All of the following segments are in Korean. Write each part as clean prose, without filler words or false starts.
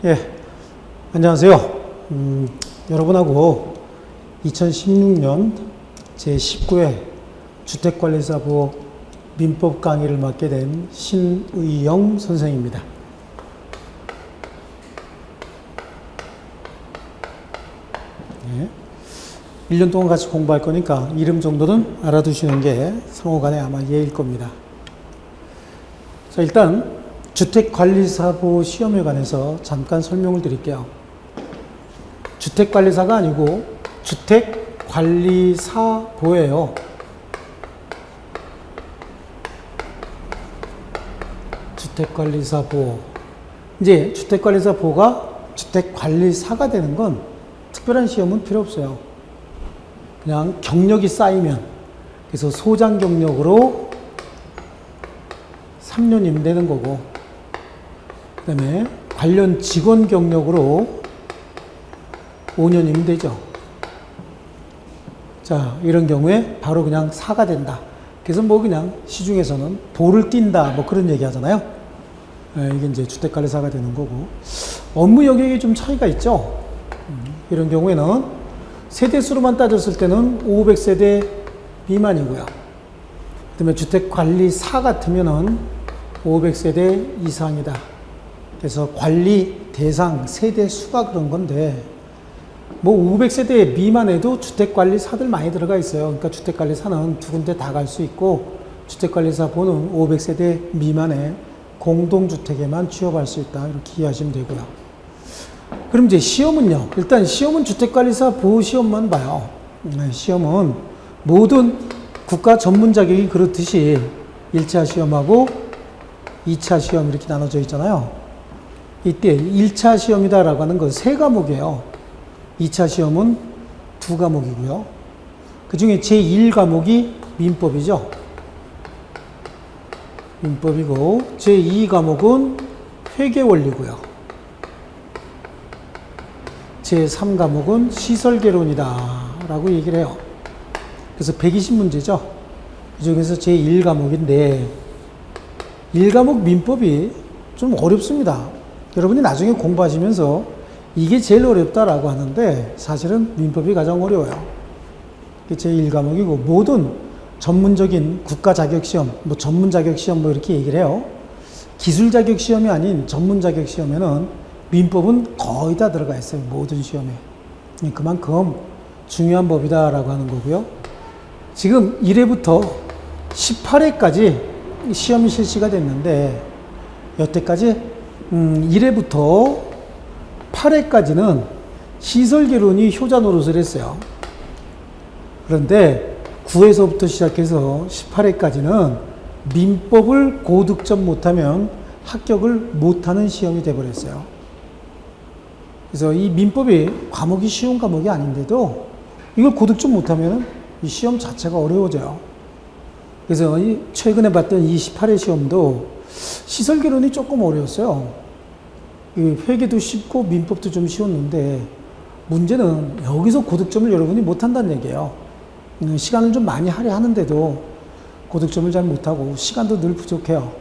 예, 안녕하세요. 여러분하고 2016년 제19회 주택관리사부 민법 강의를 맡게 된 신의영 선생입니다. 예, 1년 동안 같이 공부할 거니까 이름 정도는 알아두시는 게 상호간에 아마 예일 겁니다. 자, 일단 주택관리사부 시험에 관해서 잠깐 설명을 드릴게요. 주택관리사가 아니고 주택관리사보예요. 주택관리사보. 이제 주택관리사보가 주택관리사가 되는 건 특별한 시험은 필요 없어요. 그냥 경력이 쌓이면, 그래서 소장 경력으로 3년이면 되는 거고, 그 다음에 관련 직원 경력으로 5년이면 되죠. 자, 이런 경우에 바로 그냥 사가 된다. 그래서 뭐 그냥 시중에서는 보를 띈다, 뭐 그런 얘기 하잖아요. 이게 이제 주택관리사가 되는 거고. 업무 영역이 좀 차이가 있죠. 이런 경우에는 세대수로만 따졌을 때는 500세대 미만이고요. 그 다음에 주택관리사 같으면은 500세대 이상이다. 그래서 관리 대상 세대 수가 그런 건데, 뭐 500세대 미만에도 주택관리사들 많이 들어가 있어요. 그러니까 주택관리사는 두 군데 다 갈 수 있고, 주택관리사보는 500세대 미만의 공동주택에만 취업할 수 있다. 이렇게 이해하시면 되고요. 그럼 이제 시험은요. 일단 시험은 주택관리사 보시험만 봐요. 시험은 모든 국가 전문 자격이 그렇듯이 1차 시험하고 2차 시험 이렇게 나눠져 있잖아요. 이때 1차 시험이다라고 하는 건 3과목이에요. 2차 시험은 2과목이고요. 그 중에 제1과목이 민법이죠. 민법이고, 제2과목은 회계원리고요. 제3과목은 시설개론이다 라고 얘기를 해요. 그래서 120문제죠. 그 중에서 제1과목인데 1과목 민법이 좀 어렵습니다. 여러분이 나중에 공부하시면서 이게 제일 어렵다라고 하는데 사실은 민법이 가장 어려워요. 이게 제1과목이고 모든 전문적인 국가 자격시험, 뭐 전문 자격시험 뭐 이렇게 얘기를 해요. 기술 자격시험이 아닌 전문 자격시험에는 민법은 거의 다 들어가 있어요. 모든 시험에. 그만큼 중요한 법이다라고 하는 거고요. 지금 1회부터 18회까지 시험이 실시가 됐는데 여태까지 1회부터 8회까지는 시설개론이 효자 노릇을 했어요. 그런데 9회서부터 시작해서 18회까지는 민법을 고득점 못하면 합격을 못하는 시험이 돼버렸어요. 그래서 이 민법이 과목이 쉬운 과목이 아닌데도 이걸 고득점 못하면 이 시험 자체가 어려워져요. 그래서 최근에 봤던 이 18회 시험도 시설개론이 조금 어려웠어요. 회계도 쉽고 민법도 좀 쉬웠는데 문제는 여기서 고득점을 여러분이 못한다는 얘기예요. 시간을 좀 많이 할애하는데도 고득점을 잘 못하고 시간도 늘 부족해요.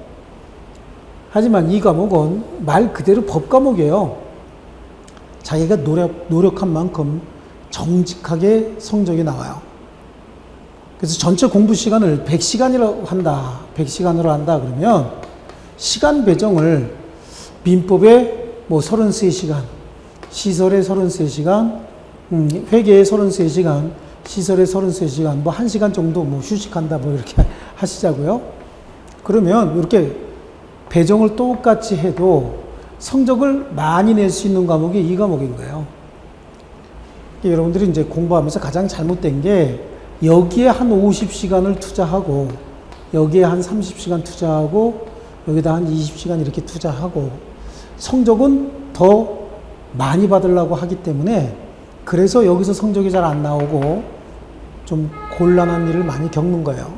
하지만 이 과목은 말 그대로 법 과목이에요. 자기가 노력한 만큼 정직하게 성적이 나와요. 그래서 전체 공부 시간을 100시간으로 한다. 그러면 시간 배정을 민법에 뭐 33시간, 시설에 33시간, 회계에 33시간, 시설에 33시간, 뭐 1시간 정도 뭐 휴식한다 뭐 이렇게 하시자고요. 그러면 이렇게 배정을 똑같이 해도 성적을 많이 낼 수 있는 과목이 이 과목인 거예요. 여러분들이 이제 공부하면서 가장 잘못된 게 여기에 한 50시간을 투자하고 여기에 한 30시간 투자하고 여기다 한 20시간 이렇게 투자하고 성적은 더 많이 받으려고 하기 때문에 그래서 여기서 성적이 잘 안 나오고 좀 곤란한 일을 많이 겪는 거예요.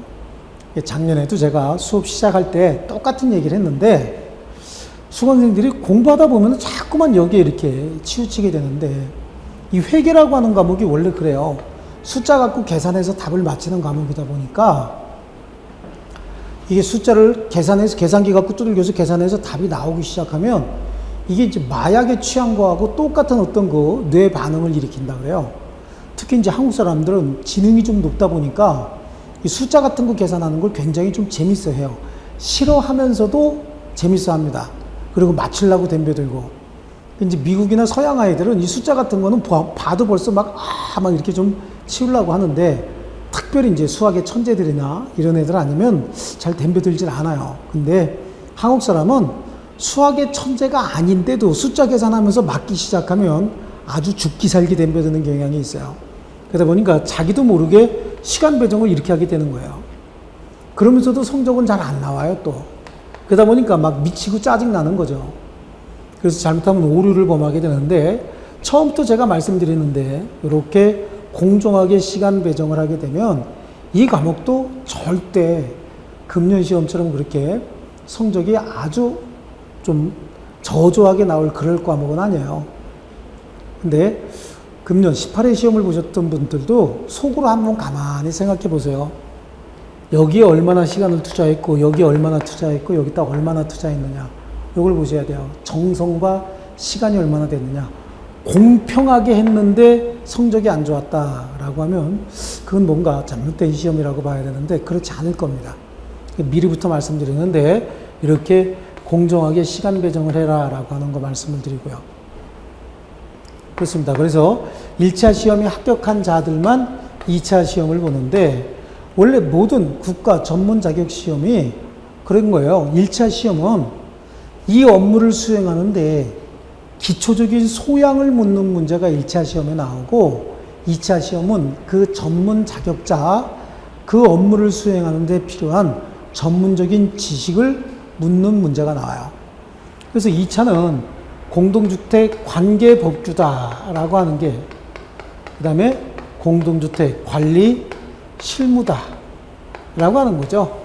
작년에도 제가 수업 시작할 때 똑같은 얘기를 했는데 수강생들이 공부하다 보면 자꾸만 여기에 이렇게 치우치게 되는데 이 회계라고 하는 과목이 원래 그래요. 숫자 갖고 계산해서 답을 맞히는 과목이다 보니까 이게 숫자를 계산해서 계산기 갖고 두들겨서 계산해서 답이 나오기 시작하면 이게 이제 마약에 취한 거하고 똑같은 어떤 그 뇌 반응을 일으킨다 그래요. 특히 이제 한국 사람들은 지능이 좀 높다 보니까 이 숫자 같은 거 계산하는 걸 굉장히 좀 재밌어 해요. 싫어하면서도 재밌어 합니다. 그리고 맞추려고 덤벼들고. 이제 미국이나 서양 아이들은 이 숫자 같은 거는 봐도 벌써 막 이렇게 좀 치우려고 하는데, 특별히 이제 수학의 천재들이나 이런 애들 아니면 잘 덤벼들질 않아요. 근데 한국 사람은 수학의 천재가 아닌데도 숫자 계산하면서 맞기 시작하면 아주 죽기 살기 덤벼드는 경향이 있어요. 그러다 보니까 자기도 모르게 시간 배정을 이렇게 하게 되는 거예요. 그러면서도 성적은 잘 안 나와요, 또. 그러다 보니까 막 미치고 짜증나는 거죠. 그래서 잘못하면 오류를 범하게 되는데, 처음부터 제가 말씀드리는데 이렇게 공정하게 시간 배정을 하게 되면 이 과목도 절대 금년 시험처럼 그렇게 성적이 아주 좀 저조하게 나올 그럴 과목은 아니에요. 근데 금년 18회 시험을 보셨던 분들도 속으로 한번 가만히 생각해 보세요. 여기에 얼마나 시간을 투자했고, 여기에 얼마나 투자했고, 여기다 얼마나 투자했느냐. 이걸 보셔야 돼요. 정성과 시간이 얼마나 됐느냐. 공평하게 했는데 성적이 안 좋았다라고 하면 그건 뭔가 잘못된 시험이라고 봐야 되는데 그렇지 않을 겁니다. 미리부터 말씀드리는데 이렇게 공정하게 시간 배정을 해라라고 하는 거 말씀을 드리고요. 그렇습니다. 그래서 1차 시험에 합격한 자들만 2차 시험을 보는데, 원래 모든 국가 전문 자격 시험이 그런 거예요. 1차 시험은 이 업무를 수행하는데 기초적인 소양을 묻는 문제가 1차 시험에 나오고, 2차 시험은 그 전문 자격자, 그 업무를 수행하는 데 필요한 전문적인 지식을 묻는 문제가 나와요. 그래서 2차는 공동주택 관계법규다라고 하는 게, 그 다음에 공동주택 관리 실무다라고 하는 거죠.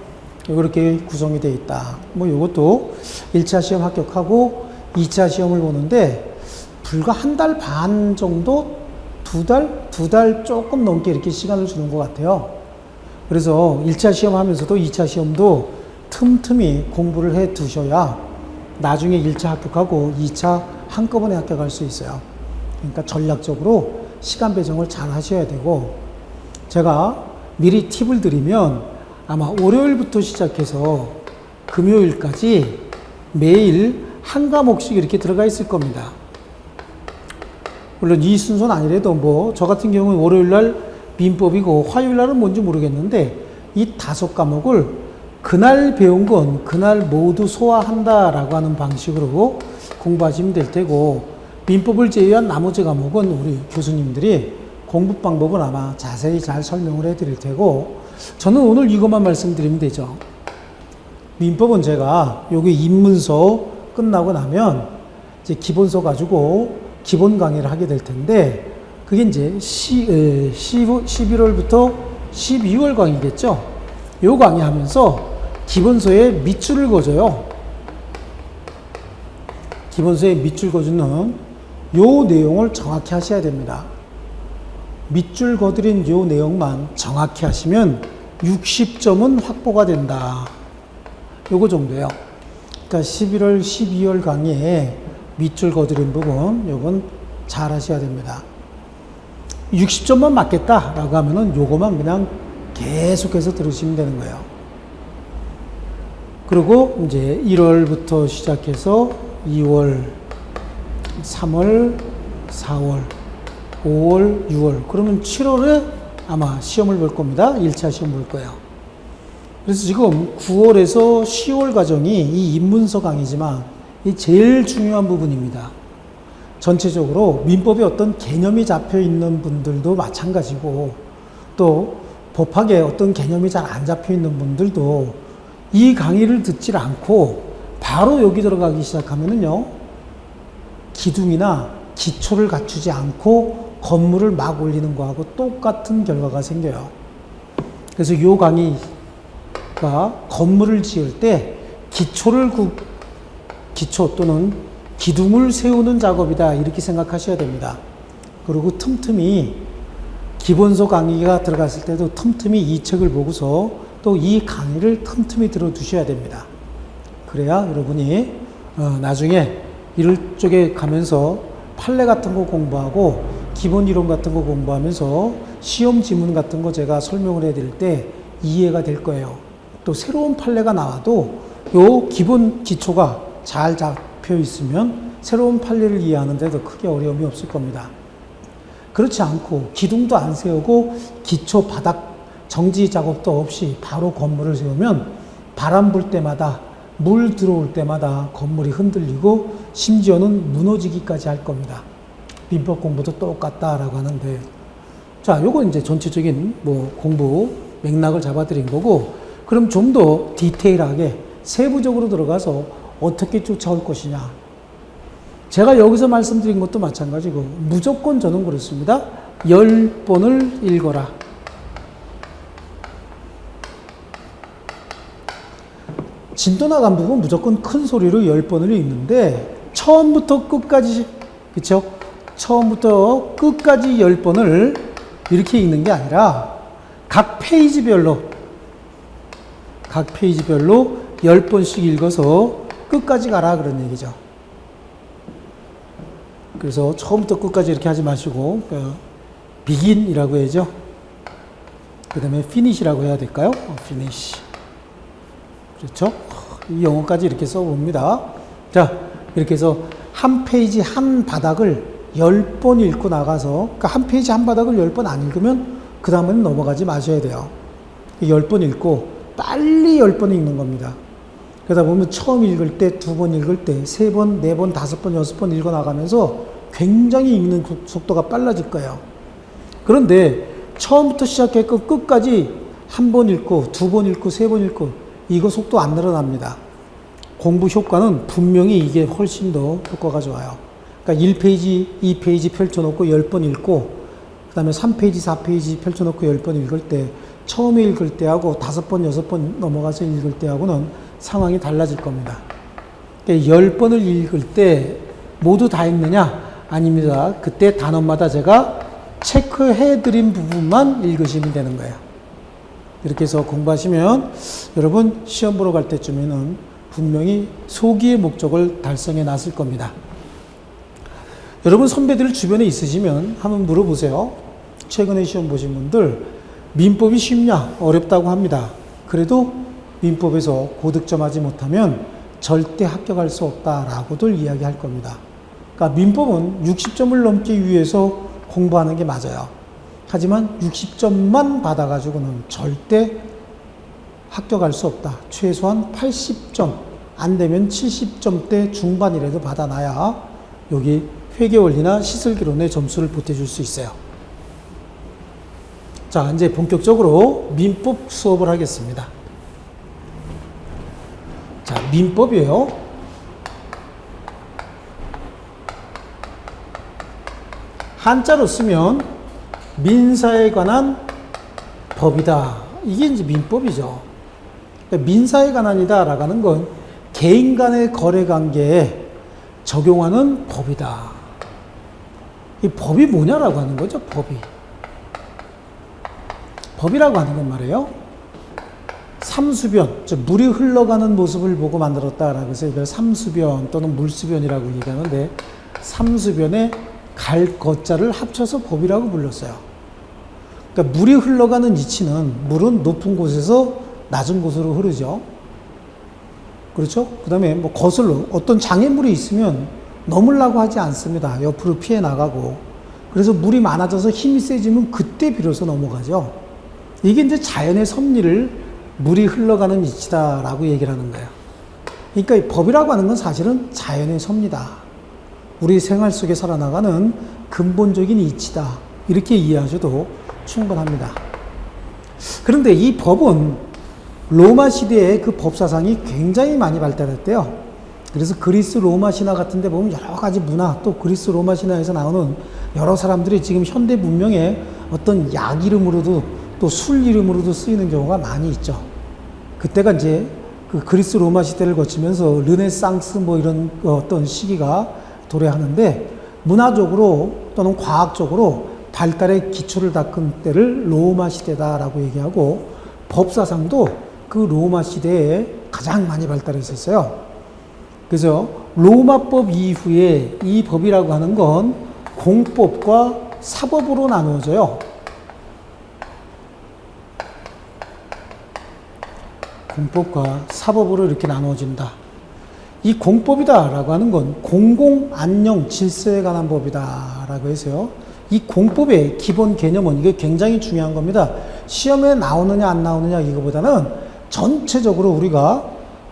이렇게 구성이 되어 있다. 뭐 이것도 1차 시험 합격하고 2차 시험을 보는데 불과 한 달 반 정도, 두 달 조금 넘게 이렇게 시간을 주는 것 같아요. 그래서 1차 시험 하면서도 2차 시험도 틈틈이 공부를 해 두셔야 나중에 1차 합격하고 2차 한꺼번에 합격할 수 있어요. 그러니까 전략적으로 시간 배정을 잘 하셔야 되고, 제가 미리 팁을 드리면 아마 월요일부터 시작해서 금요일까지 매일 한 과목씩 이렇게 들어가 있을 겁니다. 물론 이 순서는 아니래도 뭐 저 같은 경우는 월요일날 민법이고 화요일날은 뭔지 모르겠는데 이 5과목을 그날 배운 건 그날 모두 소화한다라고 하는 방식으로 공부하시면 될 테고, 민법을 제외한 나머지 과목은 우리 교수님들이 공부 방법은 아마 자세히 잘 설명을 해드릴 테고, 저는 오늘 이것만 말씀드리면 되죠. 민법은 제가 여기 입문서 끝나고 나면 이제 기본서 가지고 기본 강의를 하게 될 텐데, 그게 이제 11월부터 12월 강의겠죠. 요 강의 하면서 기본서에 밑줄을 그어줘요. 기본서에 밑줄 그어주는 요 내용을 정확히 하셔야 됩니다. 밑줄 그어드린 요 내용만 정확히 하시면 60점은 확보가 된다. 요거 정도예요. 그러니까 11월, 12월 강의에 밑줄 그어드린 부분, 요건 잘 하셔야 됩니다. 60점만 맞겠다라고 하면은 요거만 그냥 계속해서 들으시면 되는 거예요. 그리고 이제 1월부터 시작해서 2월, 3월, 4월, 5월, 6월, 그러면 7월에 아마 시험을 볼 겁니다. 1차 시험 볼 거예요. 그래서 지금 9월에서 10월 과정이 이 입문서 강의지만 이 제일 중요한 부분입니다. 전체적으로 민법에 어떤 개념이 잡혀 있는 분들도 마찬가지고, 또 법학에 어떤 개념이 잘 안 잡혀 있는 분들도 이 강의를 듣질 않고 바로 여기 들어가기 시작하면은요, 기둥이나 기초를 갖추지 않고 건물을 막 올리는 거하고 똑같은 결과가 생겨요. 그래서 이 강의가 건물을 지을 때 기초 또는 기둥을 세우는 작업이다, 이렇게 생각하셔야 됩니다. 그리고 틈틈이 기본서 강의가 들어갔을 때도 틈틈이 이 책을 보고서 또 이 강의를 틈틈이 들어두셔야 됩니다. 그래야 여러분이 나중에 이럴 쪽에 가면서 판례 같은 거 공부하고 기본 이론 같은 거 공부하면서 시험 지문 같은 거 제가 설명을 해드릴 때 이해가 될 거예요. 또 새로운 판례가 나와도 요 기본 기초가 잘 잡혀 있으면 새로운 판례를 이해하는 데도 크게 어려움이 없을 겁니다. 그렇지 않고 기둥도 안 세우고 기초 바닥 정지 작업도 없이 바로 건물을 세우면 바람 불 때마다 물 들어올 때마다 건물이 흔들리고 심지어는 무너지기까지 할 겁니다. 민법 공부도 똑같다라고 하는데, 자, 요거 이제 전체적인 공부 맥락을 잡아드린 거고, 그럼 좀 더 디테일하게 세부적으로 들어가서 어떻게 쫓아올 것이냐. 제가 여기서 말씀드린 것도 마찬가지고 무조건 저는 그렇습니다. 10번을 읽어라. 진도 나간 부분 무조건 큰 소리로 10번을 읽는데 처음부터 끝까지, 그쵸? 처음부터 끝까지 10번을 이렇게 읽는 게 아니라 각 페이지별로 10번씩 읽어서 끝까지 가라 그런 얘기죠. 그래서 처음부터 끝까지 이렇게 하지 마시고 begin이라고 해야죠. 그 다음에 finish라고 해야 될까요? finish. 그렇죠? 이 영어까지 이렇게 써봅니다. 자, 이렇게 해서 한 페이지 한 바닥을 10번 읽고 나가서, 그러니까 한 페이지 한 바닥을 10번 안 읽으면 그 다음에는 넘어가지 마셔야 돼요. 10번 읽고 빨리 10번 읽는 겁니다. 그러다 보면 처음 읽을 때, 2번 읽을 때, 3번, 4번, 5번, 6번 읽어 나가면서 굉장히 읽는 속도가 빨라질 거예요. 그런데 처음부터 시작해서 끝까지 한 번 읽고, 2번 읽고, 3번 읽고, 이거 속도 안 늘어납니다. 공부 효과는 분명히 이게 훨씬 더 효과가 좋아요. 그러니까 1페이지, 2페이지 펼쳐놓고 10번 읽고, 그 다음에 3페이지, 4페이지 펼쳐놓고 10번 읽을 때, 처음에 읽을 때하고 5번, 6번 넘어가서 읽을 때하고는 상황이 달라질 겁니다. 그러니까 10번을 읽을 때 모두 다 읽느냐? 아닙니다. 그때 단원마다 제가 체크해드린 부분만 읽으시면 되는 거예요. 이렇게 해서 공부하시면 여러분 시험 보러 갈 때쯤에는 분명히 소기의 목적을 달성해 놨을 겁니다. 여러분 선배들 주변에 있으시면 한번 물어보세요. 최근에 시험 보신 분들 민법이 쉽냐? 어렵다고 합니다. 그래도 민법에서 고득점하지 못하면 절대 합격할 수 없다라고들 이야기할 겁니다. 그러니까 민법은 60점을 넘기 위해서 공부하는 게 맞아요. 하지만 60점만 받아가지고는 절대 합격할 수 없다. 최소한 80점, 안 되면 70점대 중반이라도 받아놔야 여기 회계원리나 시설기론의 점수를 보태줄 수 있어요. 자, 이제 본격적으로 민법 수업을 하겠습니다. 자, 민법이에요. 한자로 쓰면 민사에 관한 법이다. 이게 이제 민법이죠. 그러니까 민사에 관한이다 라고 하는 건 개인 간의 거래 관계에 적용하는 법이다. 이 법이 뭐냐라고 하는 거죠, 법이. 법이라고 하는 건 말이에요. 삼수변, 즉 물이 흘러가는 모습을 보고 만들었다라고 해서 이걸 삼수변 또는 물수변이라고 얘기하는데, 삼수변에 갈 것자를 합쳐서 법이라고 불렀어요. 그러니까 물이 흘러가는 이치는 물은 높은 곳에서 낮은 곳으로 흐르죠. 그렇죠? 그 다음에 거슬러 어떤 장애물이 있으면 넘으려고 하지 않습니다. 옆으로 피해 나가고. 그래서 물이 많아져서 힘이 세지면 그때 비로소 넘어가죠. 이게 이제 자연의 섭리를 물이 흘러가는 이치다라고 얘기를 하는 거예요. 그러니까 이 법이라고 하는 건 사실은 자연의 섭리다. 우리 생활 속에 살아나가는 근본적인 이치다. 이렇게 이해하셔도 충분합니다. 그런데 이 법은 로마 시대에 그 법사상이 굉장히 많이 발달했대요. 그래서 그리스 로마 신화 같은 데 보면 여러 가지 문화, 또 그리스 로마 신화에서 나오는 여러 사람들이 지금 현대 문명에 어떤 약 이름으로도 또 술 이름으로도 쓰이는 경우가 많이 있죠. 그때가 이제 그 그리스 로마 시대를 거치면서 르네상스 이런 어떤 시기가 도래하는데, 문화적으로 또는 과학적으로 발달의 기초를 닦은 때를 로마 시대다라고 얘기하고, 법사상도 그 로마 시대에 가장 많이 발달했었어요. 그래서 로마법 이후에 이 법이라고 하는 건 공법과 사법으로 나누어져요. 공법과 사법으로 이렇게 나누어진다. 이 공법이다라고 하는 건 공공 안녕 질서에 관한 법이다라고 해서요. 이 공법의 기본 개념은 이게 굉장히 중요한 겁니다. 시험에 나오느냐 안 나오느냐 이거보다는 전체적으로 우리가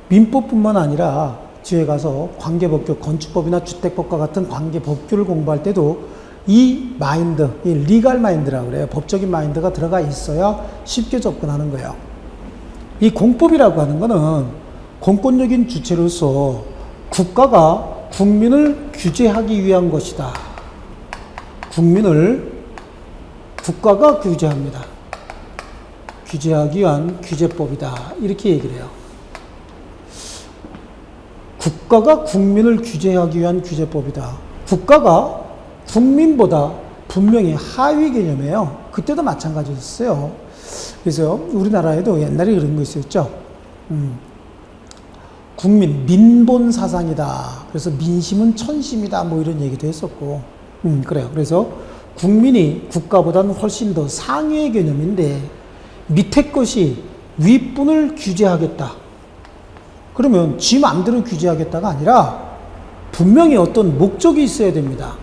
민법뿐만 아니라 뒤에 가서 관계법규, 건축법이나 주택법과 같은 관계법규를 공부할 때도 이 마인드, 이 리갈 마인드라고 그래요. 법적인 마인드가 들어가 있어야 쉽게 접근하는 거예요. 이 공법이라고 하는 거는 공권력인 주체로서 국가가 국민을 규제하기 위한 것이다. 국민을 국가가 규제합니다. 규제하기 위한 규제법이다. 이렇게 얘기를 해요. 국가가 국민을 규제하기 위한 규제법이다. 국가가 국민보다 분명히 하위 개념이에요. 그때도 마찬가지였어요. 그래서 우리나라에도 옛날에 그런 거 있었죠. 국민, 민본 사상이다. 그래서 민심은 천심이다. 뭐 이런 얘기도 했었고. 그래요. 그래서 국민이 국가보다는 훨씬 더 상위의 개념인데 밑에 것이 윗분을 규제하겠다. 그러면 지 마음대로 규제하겠다가 아니라 분명히 어떤 목적이 있어야 됩니다.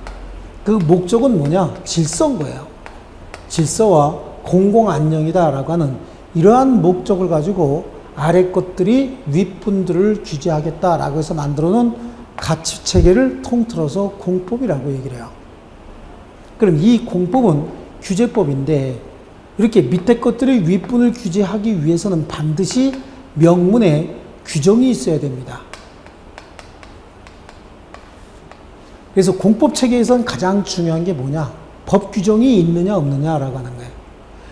그 목적은 뭐냐? 질서인 거예요. 질서와 공공안녕이다라고 하는 이러한 목적을 가지고 아래 것들이 윗분들을 규제하겠다라고 해서 만들어놓은 가치체계를 통틀어서 공법이라고 얘기를 해요. 그럼 이 공법은 규제법인데 이렇게 밑에 것들이 윗분을 규제하기 위해서는 반드시 명문에 규정이 있어야 됩니다. 그래서 공법 체계에서는 가장 중요한 게 뭐냐? 법 규정이 있느냐 없느냐라고 하는 거예요.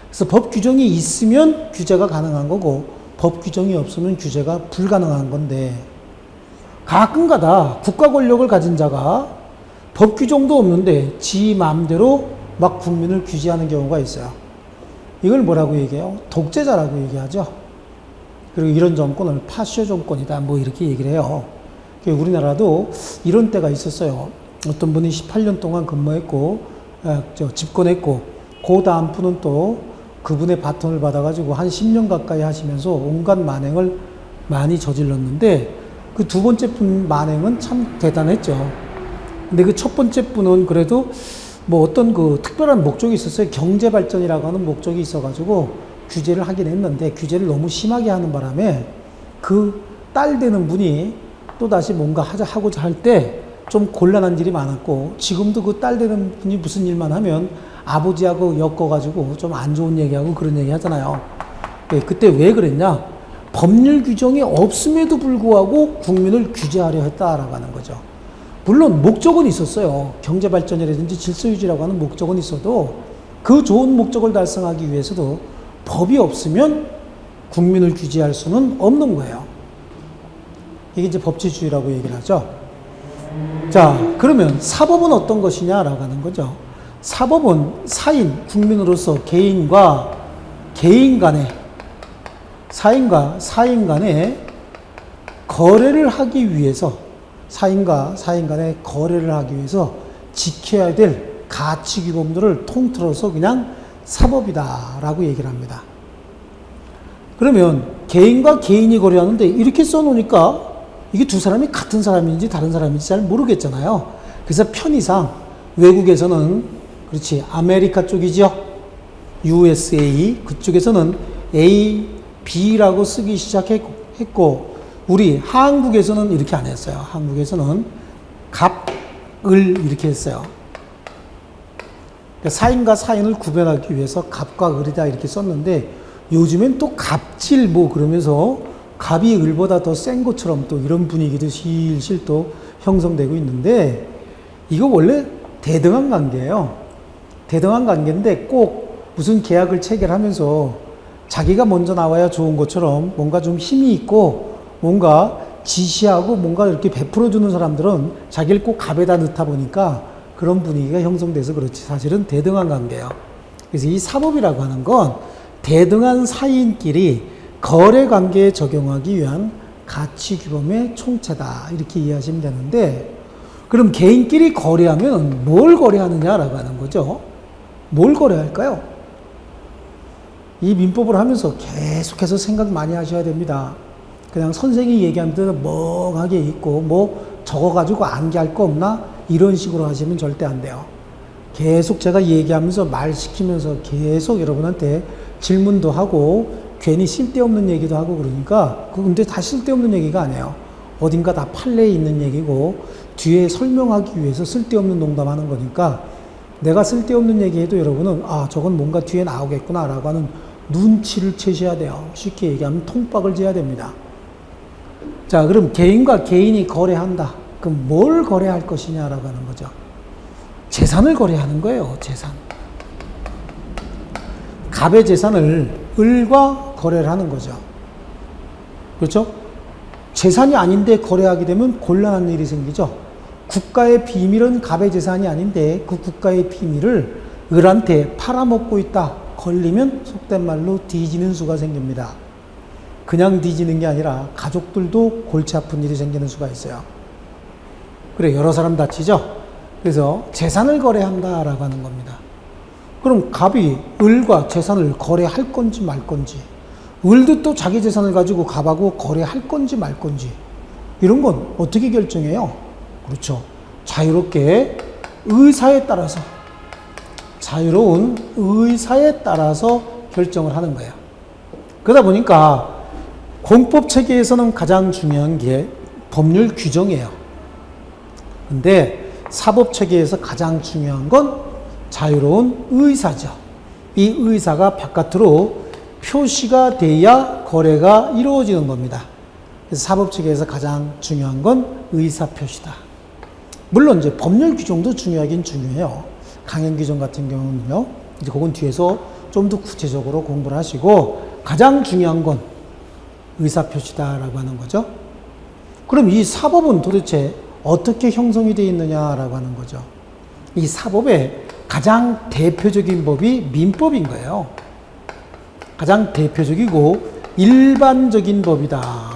그래서 법 규정이 있으면 규제가 가능한 거고 법 규정이 없으면 규제가 불가능한 건데 가끔가다 국가 권력을 가진 자가 법 규정도 없는데 지 마음대로 막 국민을 규제하는 경우가 있어요. 이걸 뭐라고 얘기해요? 독재자라고 얘기하죠. 그리고 이런 정권을 파쇼 정권이다 뭐 이렇게 얘기를 해요. 우리나라도 이런 때가 있었어요. 어떤 분이 18년 동안 근무했고 집권했고 그 다음 분은 또 그분의 바톤을 받아가지고 한 10년 가까이 하시면서 온갖 만행을 많이 저질렀는데 그 두 번째 분 만행은 참 대단했죠. 근데 그 첫 번째 분은 그래도 뭐 어떤 그 특별한 목적이 있었어요. 경제 발전이라고 하는 목적이 있어가지고 규제를 하긴 했는데 규제를 너무 심하게 하는 바람에 그 딸 되는 분이 또 다시 뭔가 하고자 할 때 좀 곤란한 일이 많았고 지금도 그 딸 되는 분이 무슨 일만 하면 아버지하고 엮어가지고 좀 안 좋은 얘기하고 그런 얘기 하잖아요. 네, 그때 왜 그랬냐? 법률 규정이 없음에도 불구하고 국민을 규제하려 했다라고 하는 거죠. 물론 목적은 있었어요. 경제 발전이라든지 질서 유지라고 하는 목적은 있어도 그 좋은 목적을 달성하기 위해서도 법이 없으면 국민을 규제할 수는 없는 거예요. 이게 이제 법치주의라고 얘기를 하죠. 자, 그러면 사법은 어떤 것이냐라고 하는 거죠. 사법은 사인, 국민으로서 개인과 개인 간의 사인 간의 거래를 하기 위해서 사인과 사인 간의 거래를 하기 위해서 지켜야 될 가치 규범들을 통틀어서 그냥 사법이다라고 얘기를 합니다. 그러면 개인과 개인이 거래하는데 이렇게 써놓으니까 이게 두 사람이 같은 사람인지 다른 사람인지 잘 모르겠잖아요. 그래서 편의상 외국에서는 그렇지 아메리카 쪽이죠. USA 그쪽에서는 A, B라고 쓰기 시작했고 우리 한국에서는 이렇게 안 했어요. 한국에서는 갑, 을 이렇게 했어요. 그러니까 사인과 사인을 구별하기 위해서 갑과 을이다 이렇게 썼는데 요즘엔 또 갑질 뭐 그러면서 갑이 을보다 더 센 것처럼 또 이런 분위기도 실실 또 형성되고 있는데 이거 원래 대등한 관계예요. 대등한 관계인데 꼭 무슨 계약을 체결하면서 자기가 먼저 나와야 좋은 것처럼 뭔가 좀 힘이 있고 뭔가 지시하고 뭔가 이렇게 베풀어주는 사람들은 자기를 꼭 갑에다 넣다 보니까 그런 분위기가 형성돼서 그렇지 사실은 대등한 관계예요. 그래서 이 사법이라고 하는 건 대등한 사이인끼리 거래 관계에 적용하기 위한 가치규범의 총체다. 이렇게 이해하시면 되는데, 그럼 개인끼리 거래하면 뭘 거래하느냐라고 하는 거죠. 뭘 거래할까요? 이 민법을 하면서 계속해서 생각 많이 하셔야 됩니다. 그냥 선생님이 얘기하는 대로 멍하게 있고 뭐 적어가지고 암기할 거 없나? 이런 식으로 하시면 절대 안 돼요. 계속 제가 얘기하면서 말 시키면서 계속 여러분한테 질문도 하고 괜히 쓸데없는 얘기도 하고 그러니까 근데 다 쓸데없는 얘기가 아니에요. 어딘가 다 판례에 있는 얘기고 뒤에 설명하기 위해서 쓸데없는 농담하는 거니까 내가 쓸데없는 얘기해도 여러분은 아 저건 뭔가 뒤에 나오겠구나 라고 하는 눈치를 채셔야 돼요. 쉽게 얘기하면 통박을 재야 됩니다. 자, 그럼 개인과 개인이 거래한다. 그럼 뭘 거래할 것이냐라고 하는 거죠. 재산을 거래하는 거예요. 재산. 갑의 재산을 을과 거래를 하는 거죠. 그렇죠? 재산이 아닌데 거래하게 되면 곤란한 일이 생기죠. 국가의 비밀은 갑의 재산이 아닌데 그 국가의 비밀을 을한테 팔아먹고 있다. 걸리면 속된 말로 뒤지는 수가 생깁니다. 그냥 뒤지는 게 아니라 가족들도 골치 아픈 일이 생기는 수가 있어요. 그래, 여러 사람 다치죠? 그래서 재산을 거래한다라고 하는 겁니다. 그럼 갑이 을과 재산을 거래할 건지 말 건지, 을도 또 자기 재산을 가지고 갑하고 거래할 건지 말 건지, 이런 건 어떻게 결정해요? 그렇죠. 자유롭게 의사에 따라서, 자유로운 의사에 따라서 결정을 하는 거예요. 그러다 보니까 공법 체계에서는 가장 중요한 게 법률 규정이에요. 근데 사법 체계에서 가장 중요한 건 자유로운 의사죠. 이 의사가 바깥으로 표시가 돼야 거래가 이루어지는 겁니다. 그래서 사법 체계에서 가장 중요한 건 의사 표시다. 물론 이제 법률 규정도 중요하긴 중요해요. 강행 규정 같은 경우는요. 이제 그건 뒤에서 좀 더 구체적으로 공부를 하시고 가장 중요한 건 의사 표시다라고 하는 거죠. 그럼 이 사법은 도대체 어떻게 형성이 되어 있느냐라고 하는 거죠. 이 사법의 가장 대표적인 법이 민법인 거예요. 가장 대표적이고 일반적인 법이다.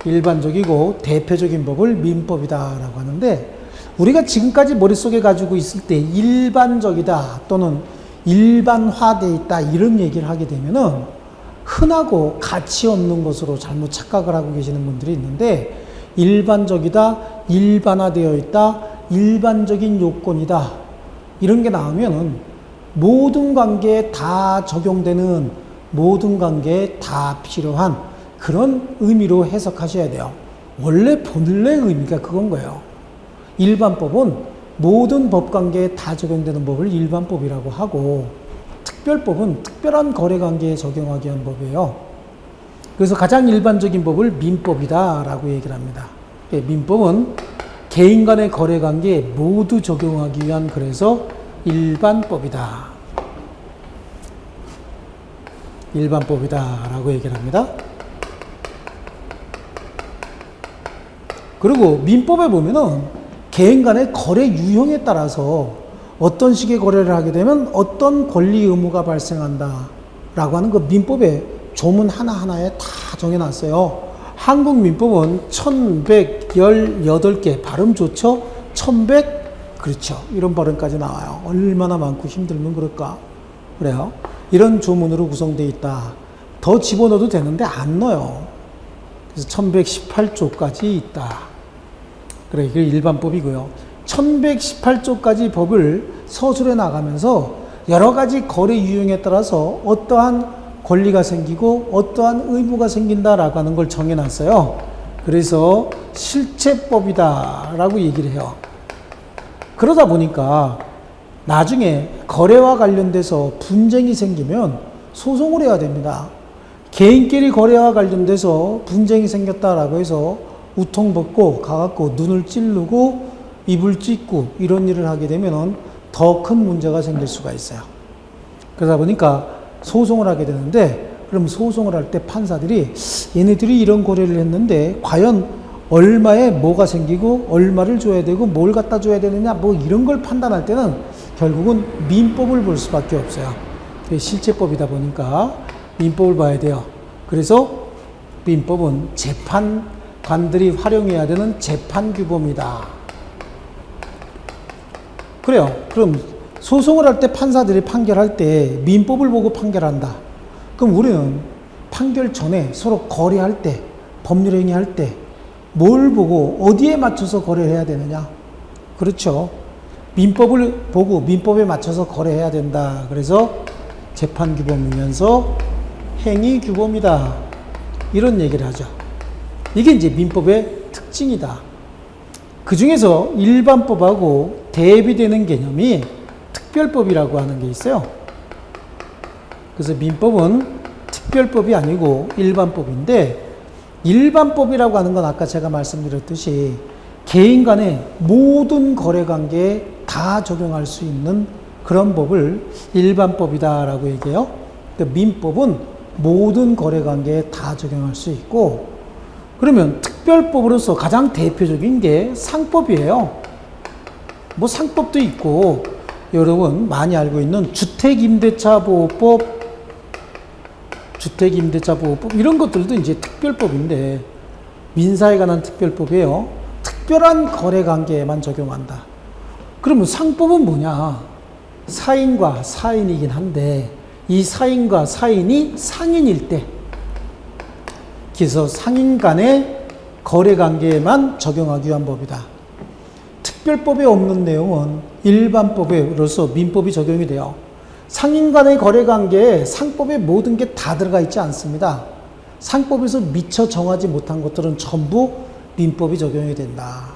일반적이고 대표적인 법을 민법이다라고 하는데 우리가 지금까지 머릿속에 가지고 있을 때 일반적이다 또는 일반화되어 있다 이런 얘기를 하게 되면은 흔하고 가치 없는 것으로 잘못 착각을 하고 계시는 분들이 있는데 일반적이다, 일반화되어 있다, 일반적인 요건이다 이런 게 나오면은 모든 관계에 다 적용되는 모든 관계에 다 필요한 그런 의미로 해석하셔야 돼요. 원래 본래 의미가 그건 거예요. 일반법은 모든 법관계에 다 적용되는 법을 일반법이라고 하고 특별법은 특별한 거래관계에 적용하기 위한 법이에요. 그래서 가장 일반적인 법을 민법이다라고 얘기를 합니다. 민법은 개인 간의 거래관계에 모두 적용하기 위한 그래서 일반법이다. 일반법이다라고 얘기를 합니다. 그리고 민법에 보면은 개인 간의 거래 유형에 따라서 어떤 식의 거래를 하게 되면 어떤 권리 의무가 발생한다 라고 하는 그 민법의 조문 하나하나에 다 정해놨어요. 한국 민법은 1118개, 발음 좋죠? 1100, 그렇죠. 이런 발음까지 나와요. 얼마나 많고 힘들면 그럴까? 그래요. 이런 조문으로 구성되어 있다. 더 집어넣어도 되는데 안 넣어요. 그래서 1118조까지 있다. 그래, 이게 일반법이고요. 1118조까지 법을 서술해 나가면서 여러 가지 거래 유형에 따라서 어떠한 권리가 생기고 어떠한 의무가 생긴다라고 하는 걸 정해놨어요. 그래서 실체법이다라고 얘기를 해요. 그러다 보니까 나중에 거래와 관련돼서 분쟁이 생기면 소송을 해야 됩니다. 개인끼리 거래와 관련돼서 분쟁이 생겼다라고 해서 우통 벗고 가갖고 눈을 찌르고 입을 찢고 이런 일을 하게 되면 더 큰 문제가 생길 수가 있어요. 그러다 보니까 소송을 하게 되는데 그럼 소송을 할 때 판사들이 얘네들이 이런 거래를 했는데 과연 얼마에 뭐가 생기고 얼마를 줘야 되고 뭘 갖다 줘야 되느냐 뭐 이런 걸 판단할 때는 결국은 민법을 볼 수밖에 없어요. 실체법이다 보니까 민법을 봐야 돼요. 그래서 민법은 재판관들이 활용해야 되는 재판규범이다. 그래요. 그럼 소송을 할 때 판사들이 판결할 때 민법을 보고 판결한다. 그럼 우리는 판결 전에 서로 거래할 때, 법률 행위할 때 뭘 보고 어디에 맞춰서 거래를 해야 되느냐? 그렇죠. 민법을 보고 민법에 맞춰서 거래해야 된다. 그래서 재판규범이면서 행위규범이다. 이런 얘기를 하죠. 이게 이제 민법의 특징이다. 그 중에서 일반법하고 대비되는 개념이 특별법이라고 하는 게 있어요. 그래서 민법은 특별법이 아니고 일반법인데, 일반법이라고 하는 건 아까 제가 말씀드렸듯이 개인 간의 모든 거래 관계에 다 적용할 수 있는 그런 법을 일반법이다라고 얘기해요. 그러니까 민법은 모든 거래 관계에 다 적용할 수 있고, 그러면 특별법으로서 가장 대표적인 게 상법이에요. 뭐 상법도 있고, 여러분 많이 알고 있는 주택임대차보호법, 주택임대차보호법 이런 것들도 이제 특별법인데 민사에 관한 특별법이에요. 특별한 거래관계에만 적용한다. 그러면 상법은 뭐냐? 사인과 사인이긴 한데 이 사인과 사인이 상인일 때, 그래서 상인 간의 거래관계에만 적용하기 위한 법이다. 특별법에 없는 내용은 일반법으로서 민법이 적용이 돼요. 상인 간의 거래관계에 상법의 모든 게 다 들어가 있지 않습니다. 상법에서 미처 정하지 못한 것들은 전부 민법이 적용이 된다.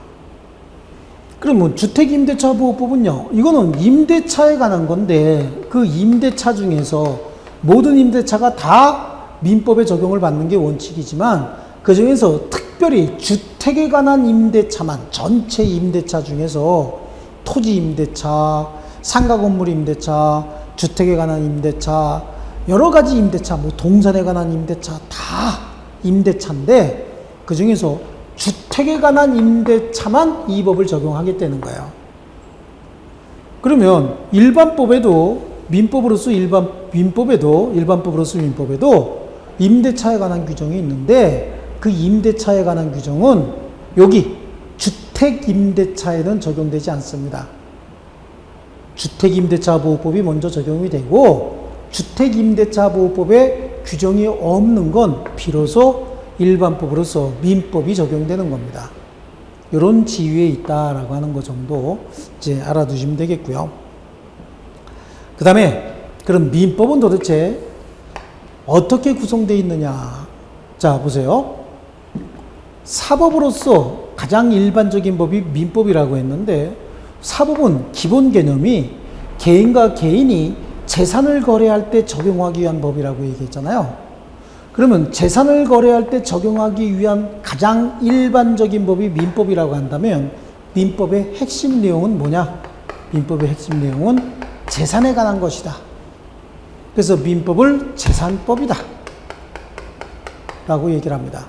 그러면 주택임대차보호법은요, 이거는 임대차에 관한 건데 그 임대차 중에서 모든 임대차가 다 민법에 적용을 받는 게 원칙이지만 그 중에서 특별히 주택에 관한 임대차만, 전체 임대차 중에서 토지 임대차, 상가 건물 임대차, 주택에 관한 임대차, 여러 가지 임대차, 뭐 동산에 관한 임대차 다 임대차인데 그 중에서 주택에 관한 임대차만 이 법을 적용하겠다는 거예요. 그러면 일반법에도 민법으로서 일반법으로서 민법에도 임대차에 관한 규정이 있는데 그 임대차에 관한 규정은 여기 주택임대차에는 적용되지 않습니다. 주택임대차보호법이 먼저 적용이 되고 주택임대차보호법에 규정이 없는 건 비로소 일반법으로서 민법이 적용되는 겁니다. 이런 지위에 있다라고 하는 것 정도 이제 알아두시면 되겠고요. 그 다음에 그럼 민법은 도대체 어떻게 구성되어 있느냐? 자, 보세요. 사법으로서 가장 일반적인 법이 민법이라고 했는데 사법은 기본 개념이 개인과 개인이 재산을 거래할 때 적용하기 위한 법이라고 얘기했잖아요. 그러면 재산을 거래할 때 적용하기 위한 가장 일반적인 법이 민법이라고 한다면 민법의 핵심 내용은 뭐냐? 민법의 핵심 내용은 재산에 관한 것이다. 그래서 민법을 재산법이다 라고 얘기를 합니다.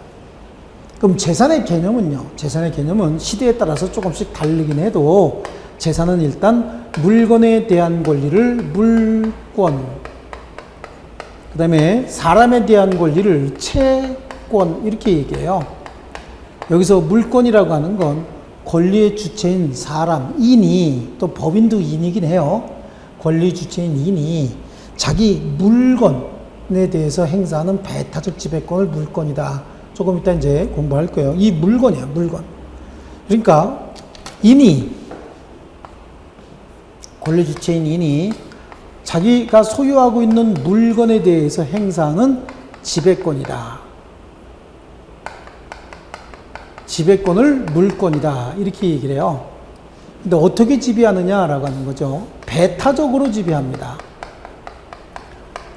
그럼 재산의 개념은요? 재산의 개념은 시대에 따라서 조금씩 다르긴 해도 재산은 일단 물건에 대한 권리를 물권, 그 다음에 사람에 대한 권리를 채권 이렇게 얘기해요. 여기서 물권이라고 하는 건 권리의 주체인 사람, 인이, 또 법인도 인이긴 해요. 권리 주체인 인이 자기 물건에 대해서 행사하는 배타적 지배권을 물권이다. 조금 이따 이제 공부할 거예요. 이 물건이에요, 물건. 그러니까 인이, 권리 주체인 인이 자기가 소유하고 있는 물건에 대해서 행사하는 지배권이다. 지배권을 물권이다. 이렇게 얘기를 해요. 근데 어떻게 지배하느냐라고 하는 거죠. 배타적으로 지배합니다.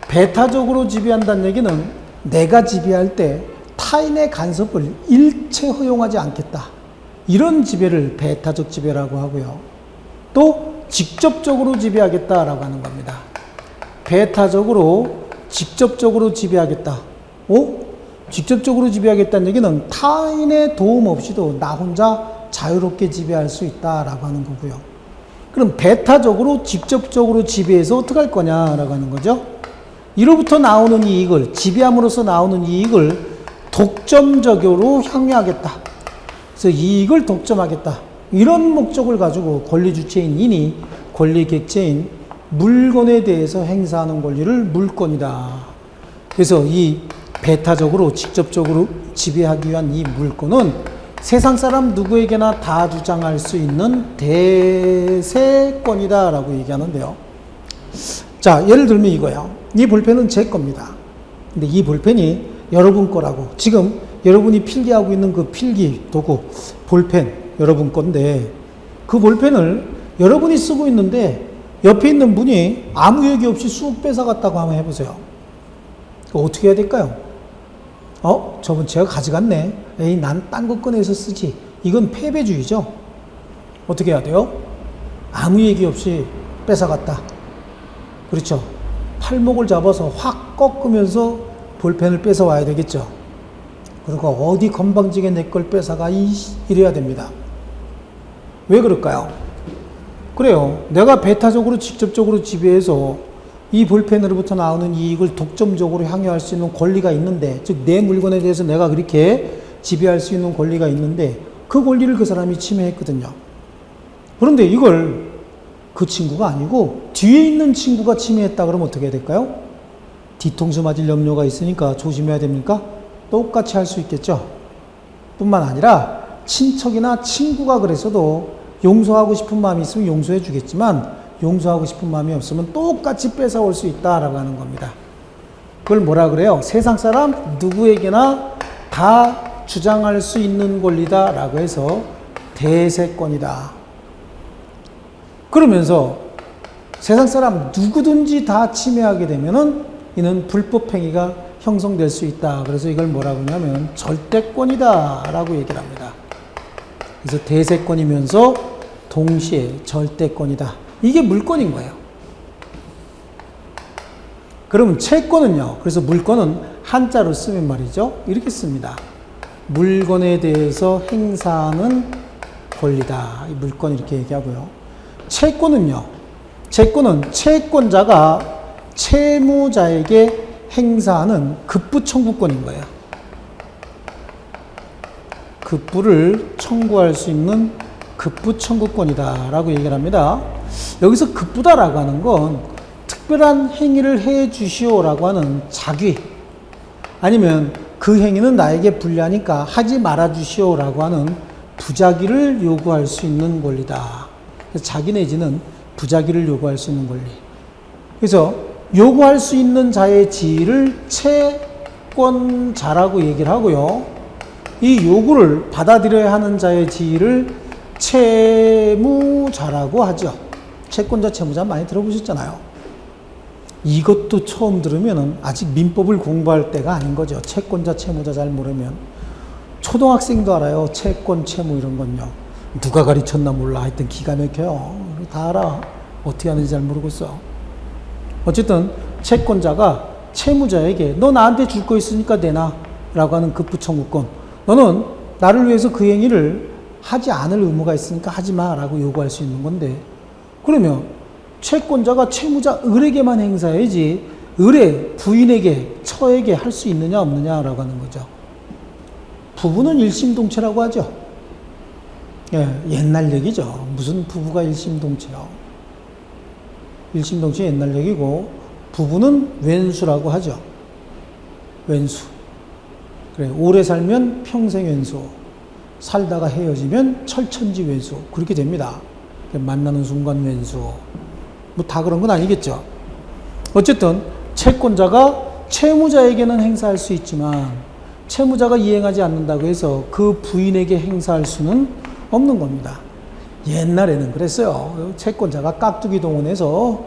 배타적으로 지배한다는 얘기는 내가 지배할 때 타인의 간섭을 일체 허용하지 않겠다. 이런 지배를 배타적 지배라고 하고요. 또 직접적으로 지배하겠다라고 하는 겁니다. 배타적으로 직접적으로 지배하겠다. 직접적으로 지배하겠다는 얘기는 타인의 도움 없이도 나 혼자 자유롭게 지배할 수 있다라고 하는 거고요. 그럼 배타적으로 직접적으로 지배해서 어떻게 할 거냐라고 하는 거죠. 이로부터 나오는 이익을, 지배함으로써 나오는 이익을 독점적으로 향유하겠다. 그래서 이익을 독점하겠다. 이런 목적을 가지고 권리주체인 인이 권리객체인 물건에 대해서 행사하는 권리를 물권이다. 그래서 이 배타적으로 직접적으로 지배하기 위한 이 물권은 세상 사람 누구에게나 다 주장할 수 있는 대세권이다 라고 얘기하는데요. 자, 예를 들면 이거예요. 이 볼펜은 제 겁니다. 근데 이 볼펜이 여러분 거라고, 지금 여러분이 필기하고 있는 그 필기 도구 볼펜 여러분 건데, 그 볼펜을 여러분이 쓰고 있는데 옆에 있는 분이 아무 얘기 없이 쑥 뺏어갔다고 한번 해보세요. 어떻게 해야 될까요? 저분 제가 가져갔네. 에이, 난 딴 거 꺼내서 쓰지. 이건 패배주의죠. 어떻게 해야 돼요? 아무 얘기 없이 뺏어갔다. 그렇죠. 팔목을 잡아서 확 꺾으면서 볼펜을 뺏어와야 되겠죠. 그리고 어디 건방지게 내 걸 뺏어가 이래야 됩니다. 왜 그럴까요? 그래요. 내가 배타적으로 직접적으로 지배해서 이 볼펜으로부터 나오는 이익을 독점적으로 향유할 수 있는 권리가 있는데, 즉 내 물건에 대해서 내가 그렇게 지배할 수 있는 권리가 있는데 그 권리를 그 사람이 침해했거든요. 그런데 이걸 그 친구가 아니고 뒤에 있는 친구가 침해했다 그러면 어떻게 해야 될까요? 뒤통수 맞을 염려가 있으니까 조심해야 됩니까? 똑같이 할 수 있겠죠. 뿐만 아니라 친척이나 친구가 그랬어도 용서하고 싶은 마음이 있으면 용서해 주겠지만 용서하고 싶은 마음이 없으면 똑같이 뺏어올 수 있다라고 하는 겁니다. 그걸 뭐라 그래요? 세상 사람 누구에게나 다 주장할 수 있는 권리다라고 해서 대세권이다. 그러면서 세상 사람 누구든지 다 침해하게 되면은 이는 불법행위가 형성될 수 있다. 그래서 이걸 뭐라고 하냐면 절대권이다라고 얘기를 합니다. 그래서 대세권이면서 동시에 절대권이다. 이게 물권인 거예요. 그러면 채권은요. 그래서 물권은 한자로 쓰면 말이죠. 이렇게 씁니다. 물건에 대해서 행사하는 권리다. 이 물권 이렇게 얘기하고요. 채권은요. 채권은 채권자가 채무자에게 행사하는 급부 청구권인 거예요. 급부를 청구할 수 있는 급부 청구권이다라고 얘기를 합니다. 여기서 급부다라고 하는 건 특별한 행위를 해 주시오라고 하는 자귀, 아니면 그 행위는 나에게 불리하니까 하지 말아 주시오라고 하는 부자기를 요구할 수 있는 권리다. 그래서 자기 내지는 부자기를 요구할 수 있는 권리. 그래서 요구할 수 있는 자의 지위를 채권자라고 얘기를 하고요. 이 요구를 받아들여야 하는 자의 지위를 채무자라고 하죠. 채권자, 채무자 많이 들어보셨잖아요. 이것도 처음 들으면 아직 민법을 공부할 때가 아닌 거죠. 채권자, 채무자 잘 모르면. 초등학생도 알아요. 채권, 채무 이런 건요. 누가 가르쳤나 몰라. 하여튼 기가 막혀요. 다 알아. 어떻게 하는지 잘 모르겠어. 어쨌든 채권자가 채무자에게 너 나한테 줄 거 있으니까 내놔 라고 하는 급부청구권, 너는 나를 위해서 그 행위를 하지 않을 의무가 있으니까 하지 마 라고 요구할 수 있는 건데, 그러면 채권자가 채무자 을에게만 행사해야지 을의 부인에게, 처에게 할 수 있느냐 없느냐라고 하는 거죠. 부부는 일심동체라고 하죠. 예, 옛날 얘기죠. 무슨 부부가 일심동체요. 일심동체 옛날 얘기고, 부부는 왼수라고 하죠. 왼수. 그래, 오래 살면 평생 왼수, 살다가 헤어지면 철천지 왼수, 그렇게 됩니다. 만나는 순간 왼수. 뭐 다 그런 건 아니겠죠. 어쨌든 채권자가 채무자에게는 행사할 수 있지만 채무자가 이행하지 않는다고 해서 그 부인에게 행사할 수는 없는 겁니다. 옛날에는 그랬어요. 채권자가 깍두기 동원해서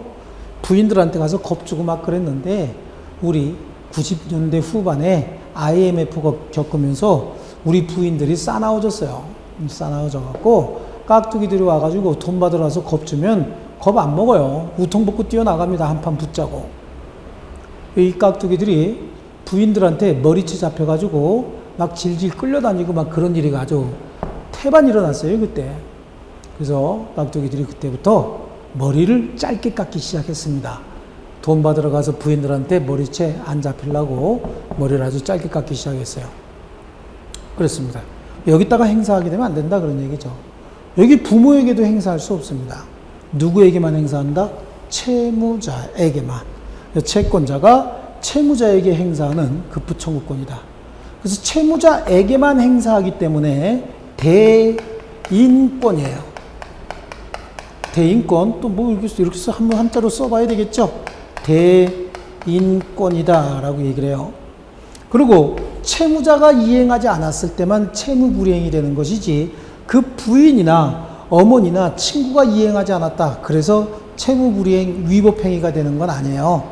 부인들한테 가서 겁주고 막 그랬는데, 우리 90년대 후반에 IMF가 겪으면서 우리 부인들이 싸나워졌어요. 싸나워져갖고 깍두기들이 와가지고 돈 받으러 와서 겁주면 겁 안 먹어요. 우통벗고 뛰어나갑니다. 한판 붙자고. 이 깍두기들이 부인들한테 머리채 잡혀가지고 막 질질 끌려다니고 막 그런 일이 아주 태반 일어났어요, 그때. 그래서 깍두기들이 그때부터 머리를 짧게 깎기 시작했습니다. 돈 받으러 가서 부인들한테 머리채 안 잡히려고 머리를 아주 짧게 깎기 시작했어요. 그렇습니다. 여기다가 행사하게 되면 안 된다 그런 얘기죠. 여기 부모에게도 행사할 수 없습니다. 누구에게만 행사한다? 채무자에게만. 채권자가 채무자에게 행사하는 급부청구권이다. 그래서 채무자에게만 행사하기 때문에 대인권이에요. 대인권, 또 뭐 이렇게 한번 한자로 써봐야 되겠죠? 대인권이다라고 얘기를 해요. 그리고 채무자가 이행하지 않았을 때만 채무불이행이 되는 것이지 그 부인이나 어머니나 친구가 이행하지 않았다. 그래서 채무불이행 위법행위가 되는 건 아니에요.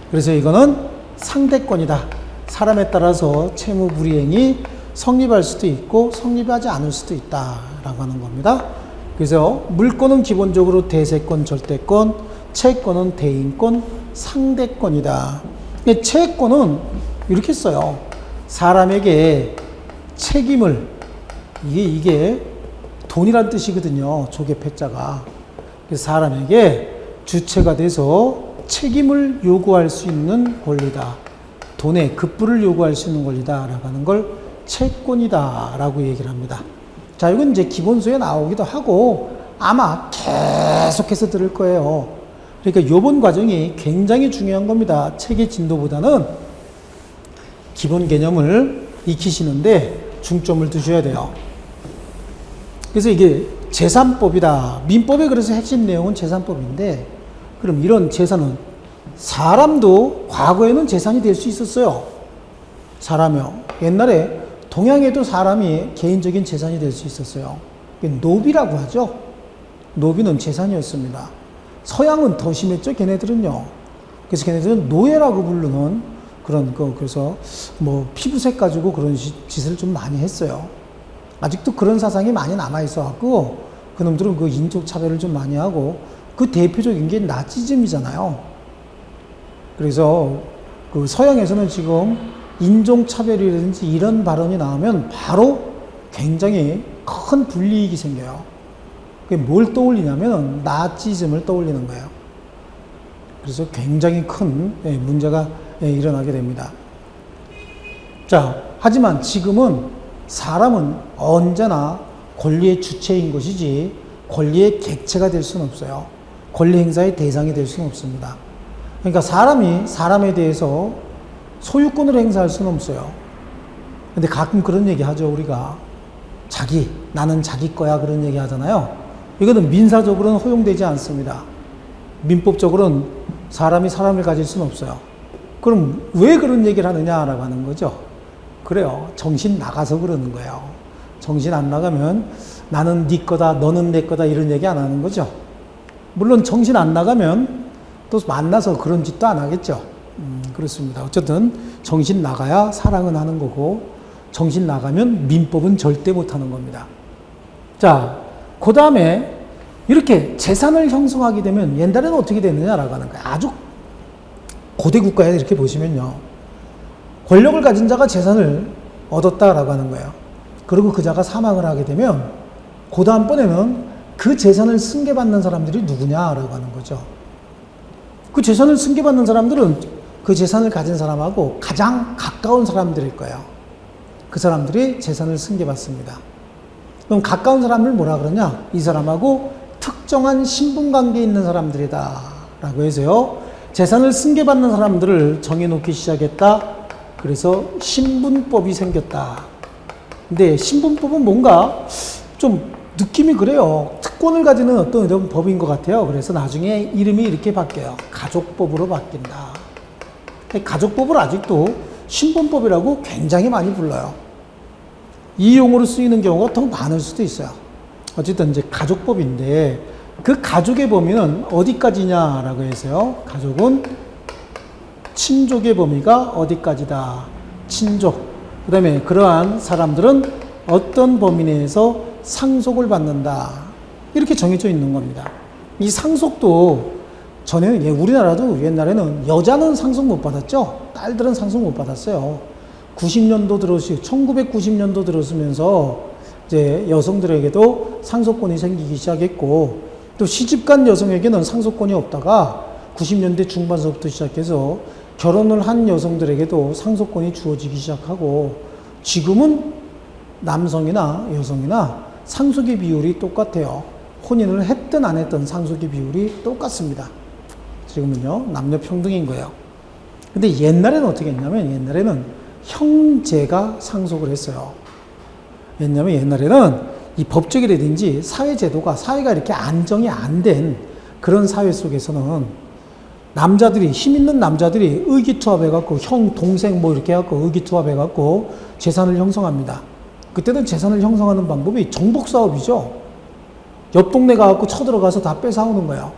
그래서 이거는 상대권이다. 사람에 따라서 채무불이행이 성립할 수도 있고 성립하지 않을 수도 있다라고 하는 겁니다. 그래서 물권은 기본적으로 대세권, 절대권, 채권은 대인권, 상대권이다. 채권은 이렇게 써요. 사람에게 책임을, 이게 돈이란 뜻이거든요. 조개 패자가. 그래서 사람에게 주체가 돼서 책임을 요구할 수 있는 권리다. 돈의 급부를 요구할 수 있는 권리다라고 하는 걸 채권이다라고 얘기를 합니다. 자, 이건 이제 기본소에 나오기도 하고 아마 계속해서 들을 거예요. 그러니까 요번 과정이 굉장히 중요한 겁니다. 책의 진도보다는 기본 개념을 익히시는데 중점을 두셔야 돼요. 그래서 이게 재산법이다. 민법의 그래서 핵심 내용은 재산법인데, 그럼 이런 재산은 사람도 과거에는 재산이 될 수 있었어요. 사람이요. 옛날에 동양에도 사람이 개인적인 재산이 될 수 있었어요. 노비라고 하죠. 노비는 재산이었습니다. 서양은 더 심했죠. 걔네들은요. 그래서 걔네들은 노예라고 부르는 그런 거, 그래서 뭐 피부색 가지고 그런 짓을 좀 많이 했어요. 아직도 그런 사상이 많이 남아 있어갖고 그놈들은 그 인종 차별을 좀 많이 하고, 그 대표적인 게 나치즘이잖아요. 그래서 그 서양에서는 지금 인종 차별이라든지 이런 발언이 나오면 바로 굉장히 큰 불이익이 생겨요. 그게 뭘 떠올리냐면 나치즘을 떠올리는 거예요. 그래서 굉장히 큰 문제가 일어나게 됩니다. 자, 하지만 지금은 사람은 언제나 권리의 주체인 것이지 권리의 객체가 될 수는 없어요. 권리 행사의 대상이 될 수는 없습니다. 그러니까 사람이 사람에 대해서 소유권을 행사할 수는 없어요. 근데 가끔 그런 얘기 하죠, 우리가. 나는 자기 거야, 그런 얘기 하잖아요. 이거는 민사적으로는 허용되지 않습니다. 민법적으로는 사람이 사람을 가질 수는 없어요. 그럼 왜 그런 얘기를 하느냐라고 하는 거죠. 그래요. 정신 나가서 그러는 거예요. 정신 안 나가면 나는 네 거다, 너는 내 거다, 이런 얘기 안 하는 거죠. 물론 정신 안 나가면 또 만나서 그런 짓도 안 하겠죠. 그렇습니다. 어쨌든 정신 나가야 사랑은 하는 거고, 정신 나가면 민법은 절대 못 하는 겁니다. 자, 그 다음에 이렇게 재산을 형성하게 되면 옛날에는 어떻게 되느냐라고 하는 거예요. 아주 고대 국가에 이렇게 보시면요. 권력을 가진 자가 재산을 얻었다라고 하는 거예요. 그리고 그 자가 사망을 하게 되면 그 다음번에는 그 재산을 승계받는 사람들이 누구냐라고 하는 거죠. 그 재산을 승계받는 사람들은 그 재산을 가진 사람하고 가장 가까운 사람들일 거예요. 그 사람들이 재산을 승계받습니다. 그럼 가까운 사람을 뭐라 그러냐? 이 사람하고 특정한 신분관계에 있는 사람들이다 라고 해서요, 재산을 승계받는 사람들을 정해놓기 시작했다. 그래서 신분법이 생겼다. 근데 신분법은 뭔가 좀 느낌이 그래요. 특권을 가지는 어떤 이런 법인 것 같아요. 그래서 나중에 이름이 이렇게 바뀌어요. 가족법으로 바뀐다. 가족법을 아직도 신분법이라고 굉장히 많이 불러요. 이 용어로 쓰이는 경우가 더 많을 수도 있어요. 어쨌든 이제 가족법인데, 그 가족의 범위는 어디까지냐라고 해서요. 가족은 친족의 범위가 어디까지다. 친족. 그 다음에 그러한 사람들은 어떤 범위 내에서 상속을 받는다. 이렇게 정해져 있는 겁니다. 이 상속도 전에는, 우리나라도 옛날에는 여자는 상속 못 받았죠. 딸들은 상속 못 받았어요. 1990년도 들어서면서 이제 여성들에게도 상속권이 생기기 시작했고, 또 시집간 여성에게는 상속권이 없다가 90년대 중반서부터 시작해서 결혼을 한 여성들에게도 상속권이 주어지기 시작하고, 지금은 남성이나 여성이나 상속의 비율이 똑같아요. 혼인을 했든 안 했든 상속의 비율이 똑같습니다. 지금은요, 남녀 평등인 거예요. 근데 옛날에는 어떻게 했냐면, 옛날에는 형제가 상속을 했어요. 왜냐면 옛날에는 이 법적이라든지 사회제도가, 사회가 이렇게 안정이 안 된 그런 사회 속에서는 남자들이, 힘 있는 남자들이 의기투합해갖고 형, 동생 뭐 이렇게 해갖고 의기투합해갖고 재산을 형성합니다. 그때는 재산을 형성하는 방법이 정복사업이죠. 옆 동네 가갖고 쳐들어가서 다 뺏어오는 거예요.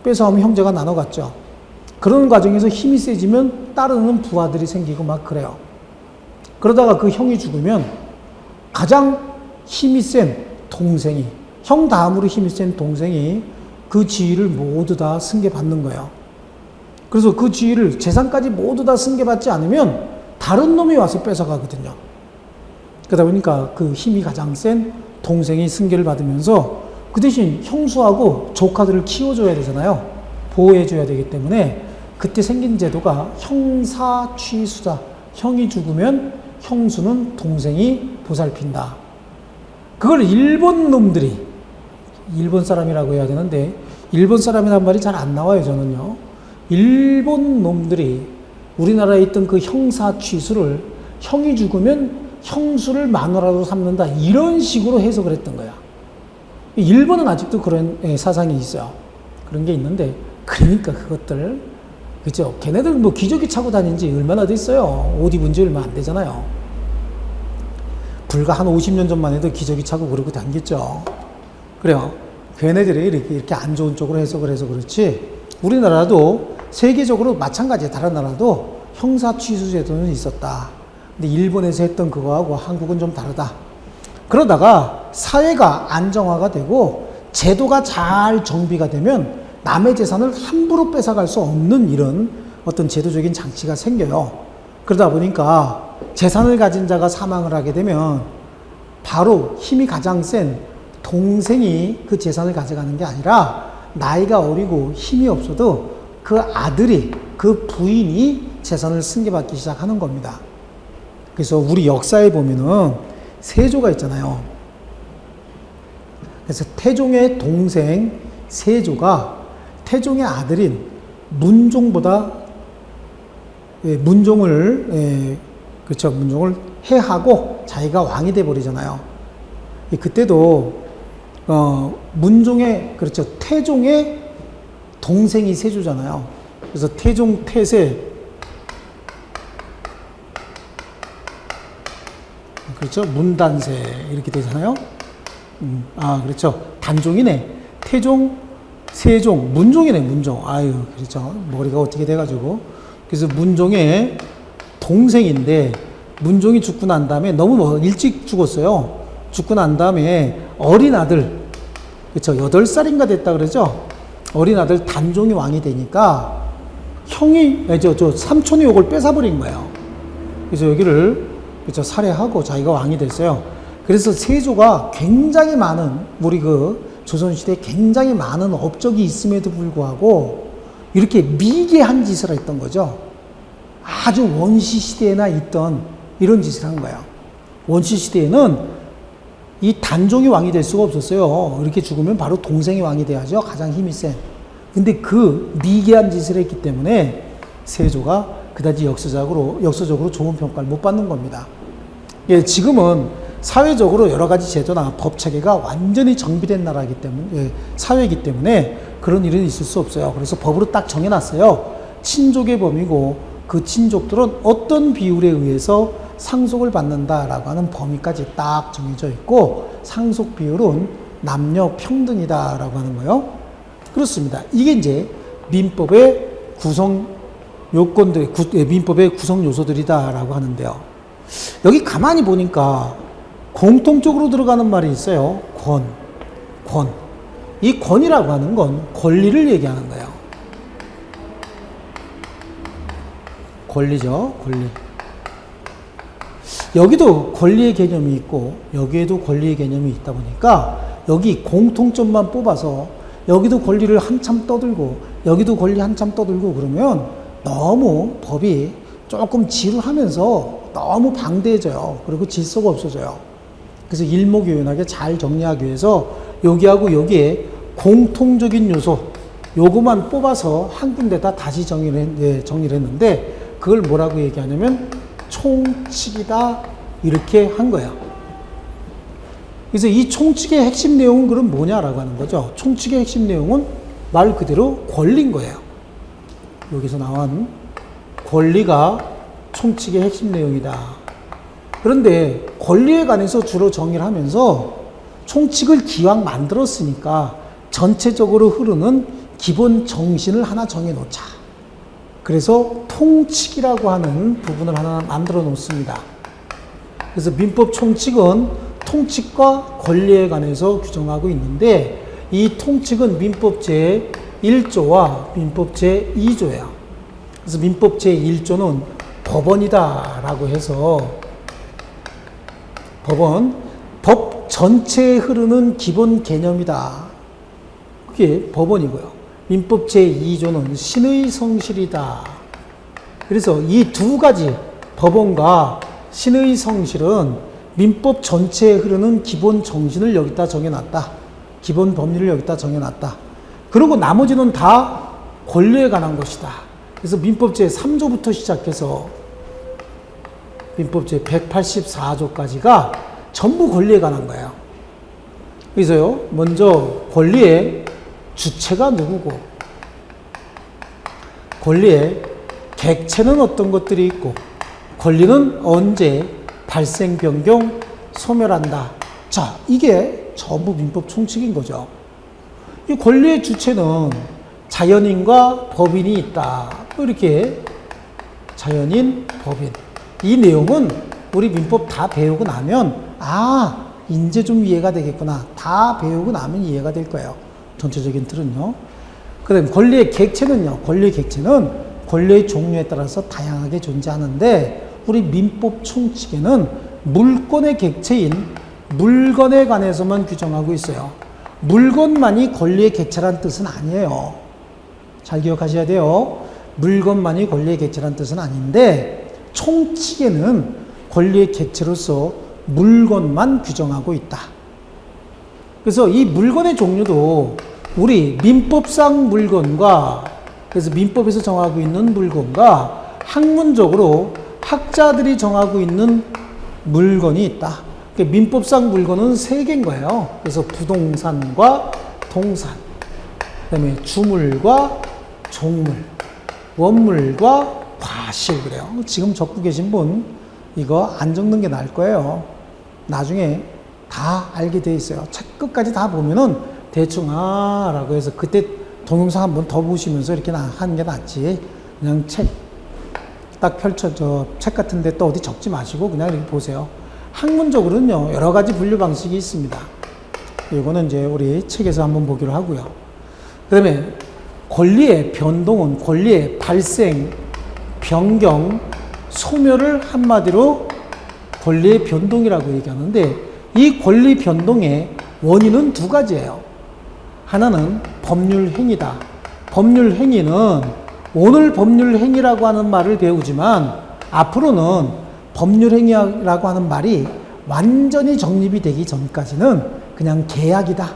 뺏어오면 형제가 나눠갔죠. 그런 과정에서 힘이 세지면 따르는 부하들이 생기고 막 그래요. 그러다가 그 형이 죽으면 가장 힘이 센 동생이, 형 다음으로 힘이 센 동생이 그 지위를 모두 다 승계받는 거예요. 그래서 그 지위를, 재산까지 모두 다 승계받지 않으면 다른 놈이 와서 뺏어가거든요. 그러다 보니까 그 힘이 가장 센 동생이 승계를 받으면서 그 대신 형수하고 조카들을 키워줘야 되잖아요. 보호해줘야 되기 때문에 그때 생긴 제도가 형사취수다. 형이 죽으면 형수는 동생이 보살핀다. 그걸 일본 놈들이, 일본 사람이라고 해야 되는데 일본 사람이란 말이 잘 안 나와요, 저는요. 일본 놈들이 우리나라에 있던 그 형사취수를 형이 죽으면 형수를 마누라로 삼는다, 이런 식으로 해석을 했던 거야. 일본은 아직도 그런 사상이 있어요. 그런 게 있는데, 그러니까 그것들, 그죠? 걔네들 뭐 기저귀 차고 다닌 지 얼마나 됐어요? 옷 입은 지 얼마 안 되잖아요. 불과 한 50년 전만 해도 기저귀 차고 그러고 다녔죠. 그래요. 걔네들이 이렇게 안 좋은 쪽으로 해석을 해서 그렇지, 우리나라도 세계적으로 마찬가지예요. 다른 나라도 형사취수제도는 있었다. 근데 일본에서 했던 그거하고 한국은 좀 다르다. 그러다가 사회가 안정화가 되고 제도가 잘 정비가 되면 남의 재산을 함부로 뺏어갈 수 없는 이런 어떤 제도적인 장치가 생겨요. 그러다 보니까 재산을 가진 자가 사망을 하게 되면 바로 힘이 가장 센 동생이 그 재산을 가져가는 게 아니라 나이가 어리고 힘이 없어도 그 아들이, 그 부인이 재산을 승계받기 시작하는 겁니다. 그래서 우리 역사에 보면은 세조가 있잖아요. 그래서 태종의 동생 세조가 태종의 아들인 문종보다, 문종을 해하고 자기가 왕이 돼 버리잖아요. 그때도 문종의, 그렇죠, 태종의 동생이 세조잖아요. 그래서 태종 태세, 그렇죠, 문단세 이렇게 되잖아요. 그렇죠, 단종이네. 태종, 세종, 문종이네. 문종. 아유, 그렇죠, 머리가 어떻게 돼가지고. 그래서 문종의 동생인데, 문종이 죽고 난 다음에 너무 일찍 죽었어요. 죽고 난 다음에 어린 아들, 그렇죠, 8살인가 됐다 그러죠. 어린 아들 단종이 왕이 되니까 형이, 삼촌이 이걸 뺏어버린 거예요. 그래서 여기를, 그렇죠, 살해하고 자기가 왕이 됐어요. 그래서 세조가 굉장히 많은, 우리 조선시대에 굉장히 많은 업적이 있음에도 불구하고 이렇게 미개한 짓을 했던 거죠. 아주 원시시대에나 있던 이런 짓을 한 거예요. 원시시대에는 이 단종이 왕이 될 수가 없었어요. 이렇게 죽으면 바로 동생이 왕이 돼야죠. 가장 힘이 센. 근데 그 미개한 짓을 했기 때문에 세조가 그다지 역사적으로 좋은 평가를 못 받는 겁니다. 예, 지금은 사회적으로 여러 가지 제도나 법 체계가 완전히 정비된 나라이기 때문에, 사회이기 때문에 그런 일은 있을 수 없어요. 그래서 법으로 딱 정해놨어요. 친족의 범위고 그 친족들은 어떤 비율에 의해서 상속을 받는다라고 하는 범위까지 딱 정해져 있고, 상속 비율은 남녀 평등이다라고 하는 거예요. 그렇습니다. 이게 이제 민법의 구성 요건들, 민법의 구성 요소들이다라고 하는데요. 여기 가만히 보니까 공통적으로 들어가는 말이 있어요. 권. 이 권이라고 하는 건 권리를 얘기하는 거예요. 권리죠, 권리. 여기도 권리의 개념이 있고 여기에도 권리의 개념이 있다 보니까 여기 공통점만 뽑아서 여기도 권리를 한참 떠들고 여기도 권리 한참 떠들고 그러면 너무 법이 조금 지루하면서 너무 방대해져요. 그리고 질서가 없어져요. 그래서 일목요연하게 잘 정리하기 위해서 여기하고 여기에 공통적인 요소, 요거만 뽑아서 한 군데다 다시 정리를 했는데 그걸 뭐라고 얘기하냐면 총칙이다 이렇게 한 거야. 그래서 이 총칙의 핵심 내용은 그럼 뭐냐라고 하는 거죠. 총칙의 핵심 내용은 말 그대로 권리인 거예요. 여기서 나온 권리가 총칙의 핵심 내용이다. 그런데 권리에 관해서 주로 정의를 하면서 총칙을 기왕 만들었으니까 전체적으로 흐르는 기본 정신을 하나 정해놓자. 그래서 통칙이라고 하는 부분을 하나 만들어 놓습니다. 그래서 민법 총칙은 통칙과 권리에 관해서 규정하고 있는데 이 통칙은 민법 제1조와 민법 제2조예요. 그래서 민법 제1조는 법원이다 라고 해서 법원, 법 전체에 흐르는 기본 개념이다. 그게 법원이고요. 민법 제2조는 신의 성실이다. 그래서 이 두 가지 법원과 신의 성실은 민법 전체에 흐르는 기본 정신을 여기다 정해놨다. 기본 법률을 여기다 정해놨다. 그리고 나머지는 다 권리에 관한 것이다. 그래서 민법 제3조부터 시작해서 민법 제184조까지가 전부 권리에 관한 거예요. 그래서요, 먼저 권리의 주체가 누구고, 권리의 객체는 어떤 것들이 있고, 권리는 언제 발생, 변경, 소멸한다. 자, 이게 전부 민법 총칙인 거죠. 이 권리의 주체는 자연인과 법인이 있다. 이렇게 자연인, 법인. 이 내용은 우리 민법 다 배우고 나면 이제 좀 이해가 되겠구나. 다 배우고 나면 이해가 될 거예요. 전체적인 틀은요. 그 다음에 권리의 객체는요. 권리의 객체는 권리의 종류에 따라서 다양하게 존재하는데 우리 민법 총칙에는 물권의 객체인 물건에 관해서만 규정하고 있어요. 물건만이 권리의 객체란 뜻은 아니에요. 잘 기억하셔야 돼요. 물건만이 권리의 객체란 뜻은 아닌데 총칙에는 권리의 객체로서 물건만 규정하고 있다. 그래서 이 물건의 종류도 우리 민법상 물건과 그래서 민법에서 정하고 있는 물건과 학문적으로 학자들이 정하고 있는 물건이 있다. 그러니까 민법상 물건은 세 개인 거예요. 그래서 부동산과 동산, 그다음에 주물과 종물, 원물과 과실 그래요. 지금 적고 계신 분 이거 안 적는 게 나을 거예요. 나중에 다 알게 돼 있어요. 책 끝까지 다 보면은 대충 라고 해서 그때 동영상 한번 더 보시면서 이렇게 하는 게 낫지. 그냥 책 딱 펼쳐져 책 같은데 또 어디 적지 마시고 그냥 이렇게 보세요. 학문적으로는요 여러 가지 분류 방식이 있습니다. 이거는 이제 우리 책에서 한번 보기로 하고요. 그다음에 권리의 변동은 권리의 발생, 변경, 소멸을 한마디로 권리의 변동이라고 얘기하는데 이 권리 변동의 원인은 두 가지예요. 하나는 법률 행위다. 법률 행위는 오늘 법률 행위라고 하는 말을 배우지만 앞으로는 법률 행위라고 하는 말이 완전히 정립이 되기 전까지는 그냥 계약이다.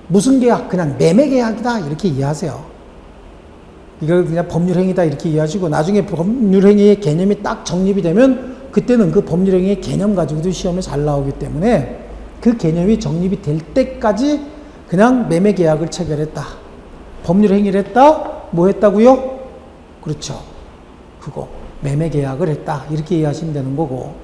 무슨 계약? 그냥 매매 계약이다. 이렇게 이해하세요. 이걸 그냥 법률 행위다 이렇게 이해하시고 나중에 법률 행위의 개념이 딱 정립이 되면 그때는 그 법률 행위의 개념 가지고도 시험에 잘 나오기 때문에 그 개념이 정립이 될 때까지 그냥 매매 계약을 체결했다. 법률 행위를 했다. 뭐 했다고요? 그렇죠. 그거 매매 계약을 했다. 이렇게 이해하시면 되는 거고.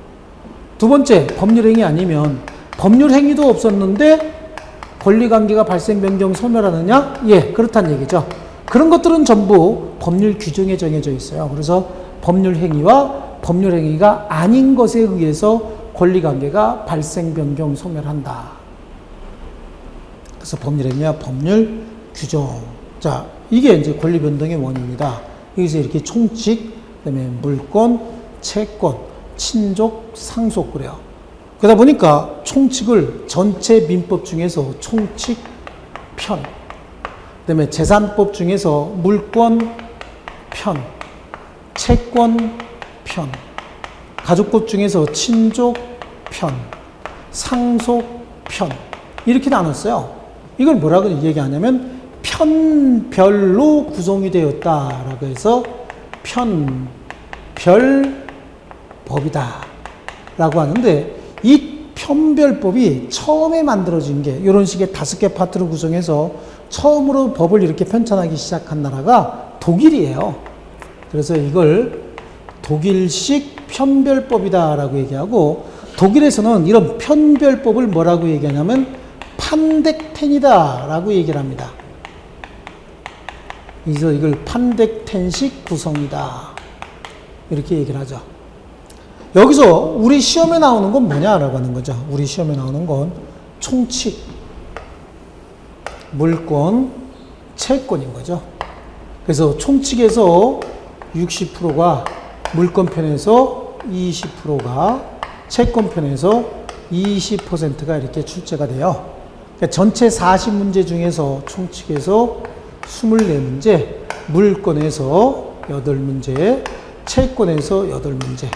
두 번째, 법률 행위 아니면 법률 행위도 없었는데 권리관계가 발생, 변경, 소멸하느냐? 예, 그렇다는 얘기죠. 그런 것들은 전부 법률 규정에 정해져 있어요. 그래서 법률 행위와 법률 행위가 아닌 것에 의해서 권리관계가 발생, 변경, 소멸한다. 그래서 법률 행위와 법률 규정. 자, 이게 이제 권리 변동의 원인이다. 여기서 이렇게 총칙, 그다음에 물권, 채권, 친족, 상속 그래요. 그러다 보니까 총칙을 전체 민법 중에서 총칙 편, 그다음에 재산법 중에서 물권 편, 채권 편, 가족법 중에서 친족 편, 상속, 편 이렇게 나눴어요. 이걸 뭐라고 얘기하냐면 편별로 구성이 되었다라고 해서 편별법이다 라고 하는데, 이 편별법이 처음에 만들어진 게 이런 식의 5개 파트로 구성해서 처음으로 법을 이렇게 편찬하기 시작한 나라가 독일이에요. 그래서 이걸 독일식 편별법이다 라고 얘기하고, 독일에서는 이런 편별법을 뭐라고 얘기하냐면 판덱텐이다 라고 얘기를 합니다. 그래서 이걸 판덱텐식 구성이다 이렇게 얘기를 하죠. 여기서 우리 시험에 나오는 건 뭐냐라고 하는 거죠. 우리 시험에 나오는 건 총칙, 물권, 채권인 거죠. 그래서 총칙에서 60%가, 물권편에서 20%가, 채권편에서 20%가 이렇게 출제가 돼요. 그러니까 전체 40문제 중에서 총칙에서 24문제, 물권에서 8문제, 채권에서 8문제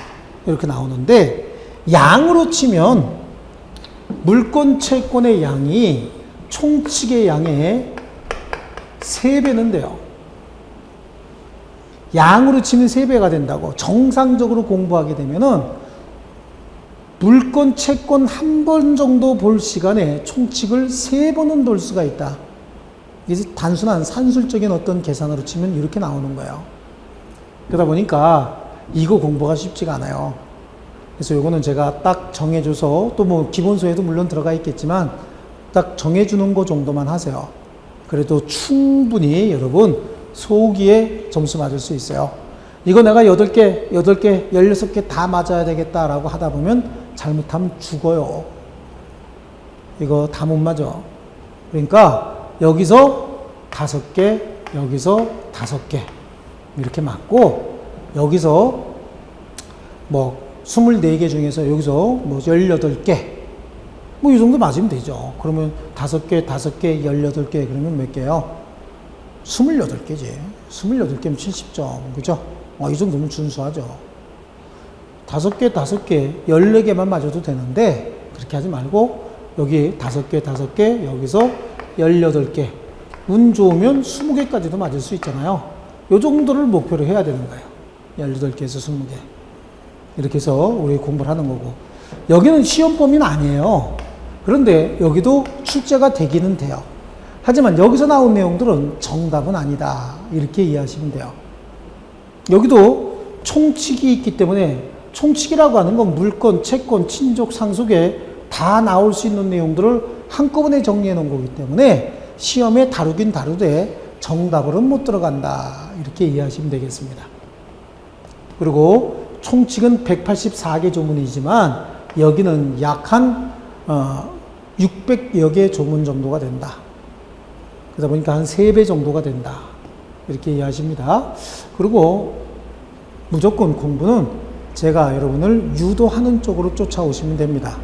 이렇게 나오는데, 양으로 치면 물권, 채권의 양이 총칙의 양의 3배는 돼요. 양으로 치면 3배가 된다고. 정상적으로 공부하게 되면은 물권, 채권 한 번 정도 볼 시간에 총칙을 3번은 볼 수가 있다. 이게 단순한 산술적인 어떤 계산으로 치면 이렇게 나오는 거예요. 그러다 보니까 이거 공부가 쉽지가 않아요. 그래서 요거는 제가 딱 정해줘서, 또 뭐 기본서에도 물론 들어가 있겠지만 딱 정해주는 거 정도만 하세요. 그래도 충분히 여러분 소기에 점수 맞을 수 있어요. 이거 내가 8개, 16개 다 맞아야 되겠다라고 하다 보면 잘못하면 죽어요. 이거 다 못 맞아. 그러니까 여기서 5개, 여기서 5개 이렇게 맞고, 여기서 뭐 24개 중에서 여기서 뭐 18개 뭐 이 정도 맞으면 되죠. 그러면 5개, 18개 그러면 몇 개요? 28개지. 28개면 70점. 그죠? 이 정도면 준수하죠. 5개, 14개만 맞아도 되는데, 그렇게 하지 말고, 여기 5개, 여기서 18개. 운 좋으면 20개까지도 맞을 수 있잖아요. 요 정도를 목표로 해야 되는 거예요. 18개에서 20개. 이렇게 해서 우리 공부를 하는 거고. 여기는 시험 범위는 아니에요. 그런데 여기도 출제가 되기는 돼요. 하지만 여기서 나온 내용들은 정답은 아니다. 이렇게 이해하시면 돼요. 여기도 총칙이 있기 때문에, 총칙이라고 하는 건 물권, 채권, 친족, 상속에 다 나올 수 있는 내용들을 한꺼번에 정리해 놓은 거기 때문에 시험에 다루긴 다루되 정답으로는 못 들어간다. 이렇게 이해하시면 되겠습니다. 그리고 총칙은 184개 조문이지만 여기는 약 한 600여 개 조문 정도가 된다. 그러다 보니까 한 3배 정도가 된다. 이렇게 이해하십니다. 그리고 무조건 공부는 제가 여러분을 유도하는 쪽으로 쫓아오시면 됩니다.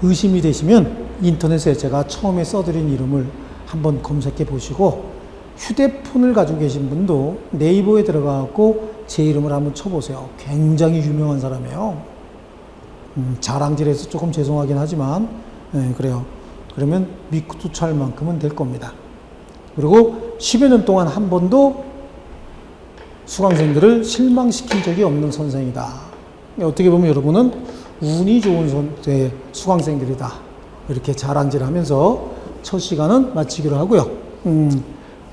의심이 되시면 인터넷에 제가 처음에 써드린 이름을 한번 검색해 보시고, 휴대폰을 가지고 계신 분도 네이버에 들어가고 제 이름을 한번 쳐보세요. 굉장히 유명한 사람이에요. 자랑질해서 조금 죄송하긴 하지만 그래요. 그러면 믿고 쫓아올 만큼은 될 겁니다. 그리고 10여 년 동안 한 번도 수강생들을 실망시킨 적이 없는 선생이다. 어떻게 보면 여러분은 운이 좋은 수강생들이다. 이렇게 자랑질하면서 첫 시간은 마치기로 하고요.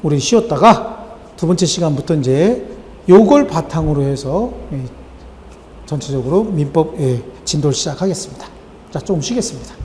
우리 쉬었다가 두 번째 시간부터 이제 요걸 바탕으로 해서 전체적으로 민법 진도를 시작하겠습니다. 자, 조금 쉬겠습니다.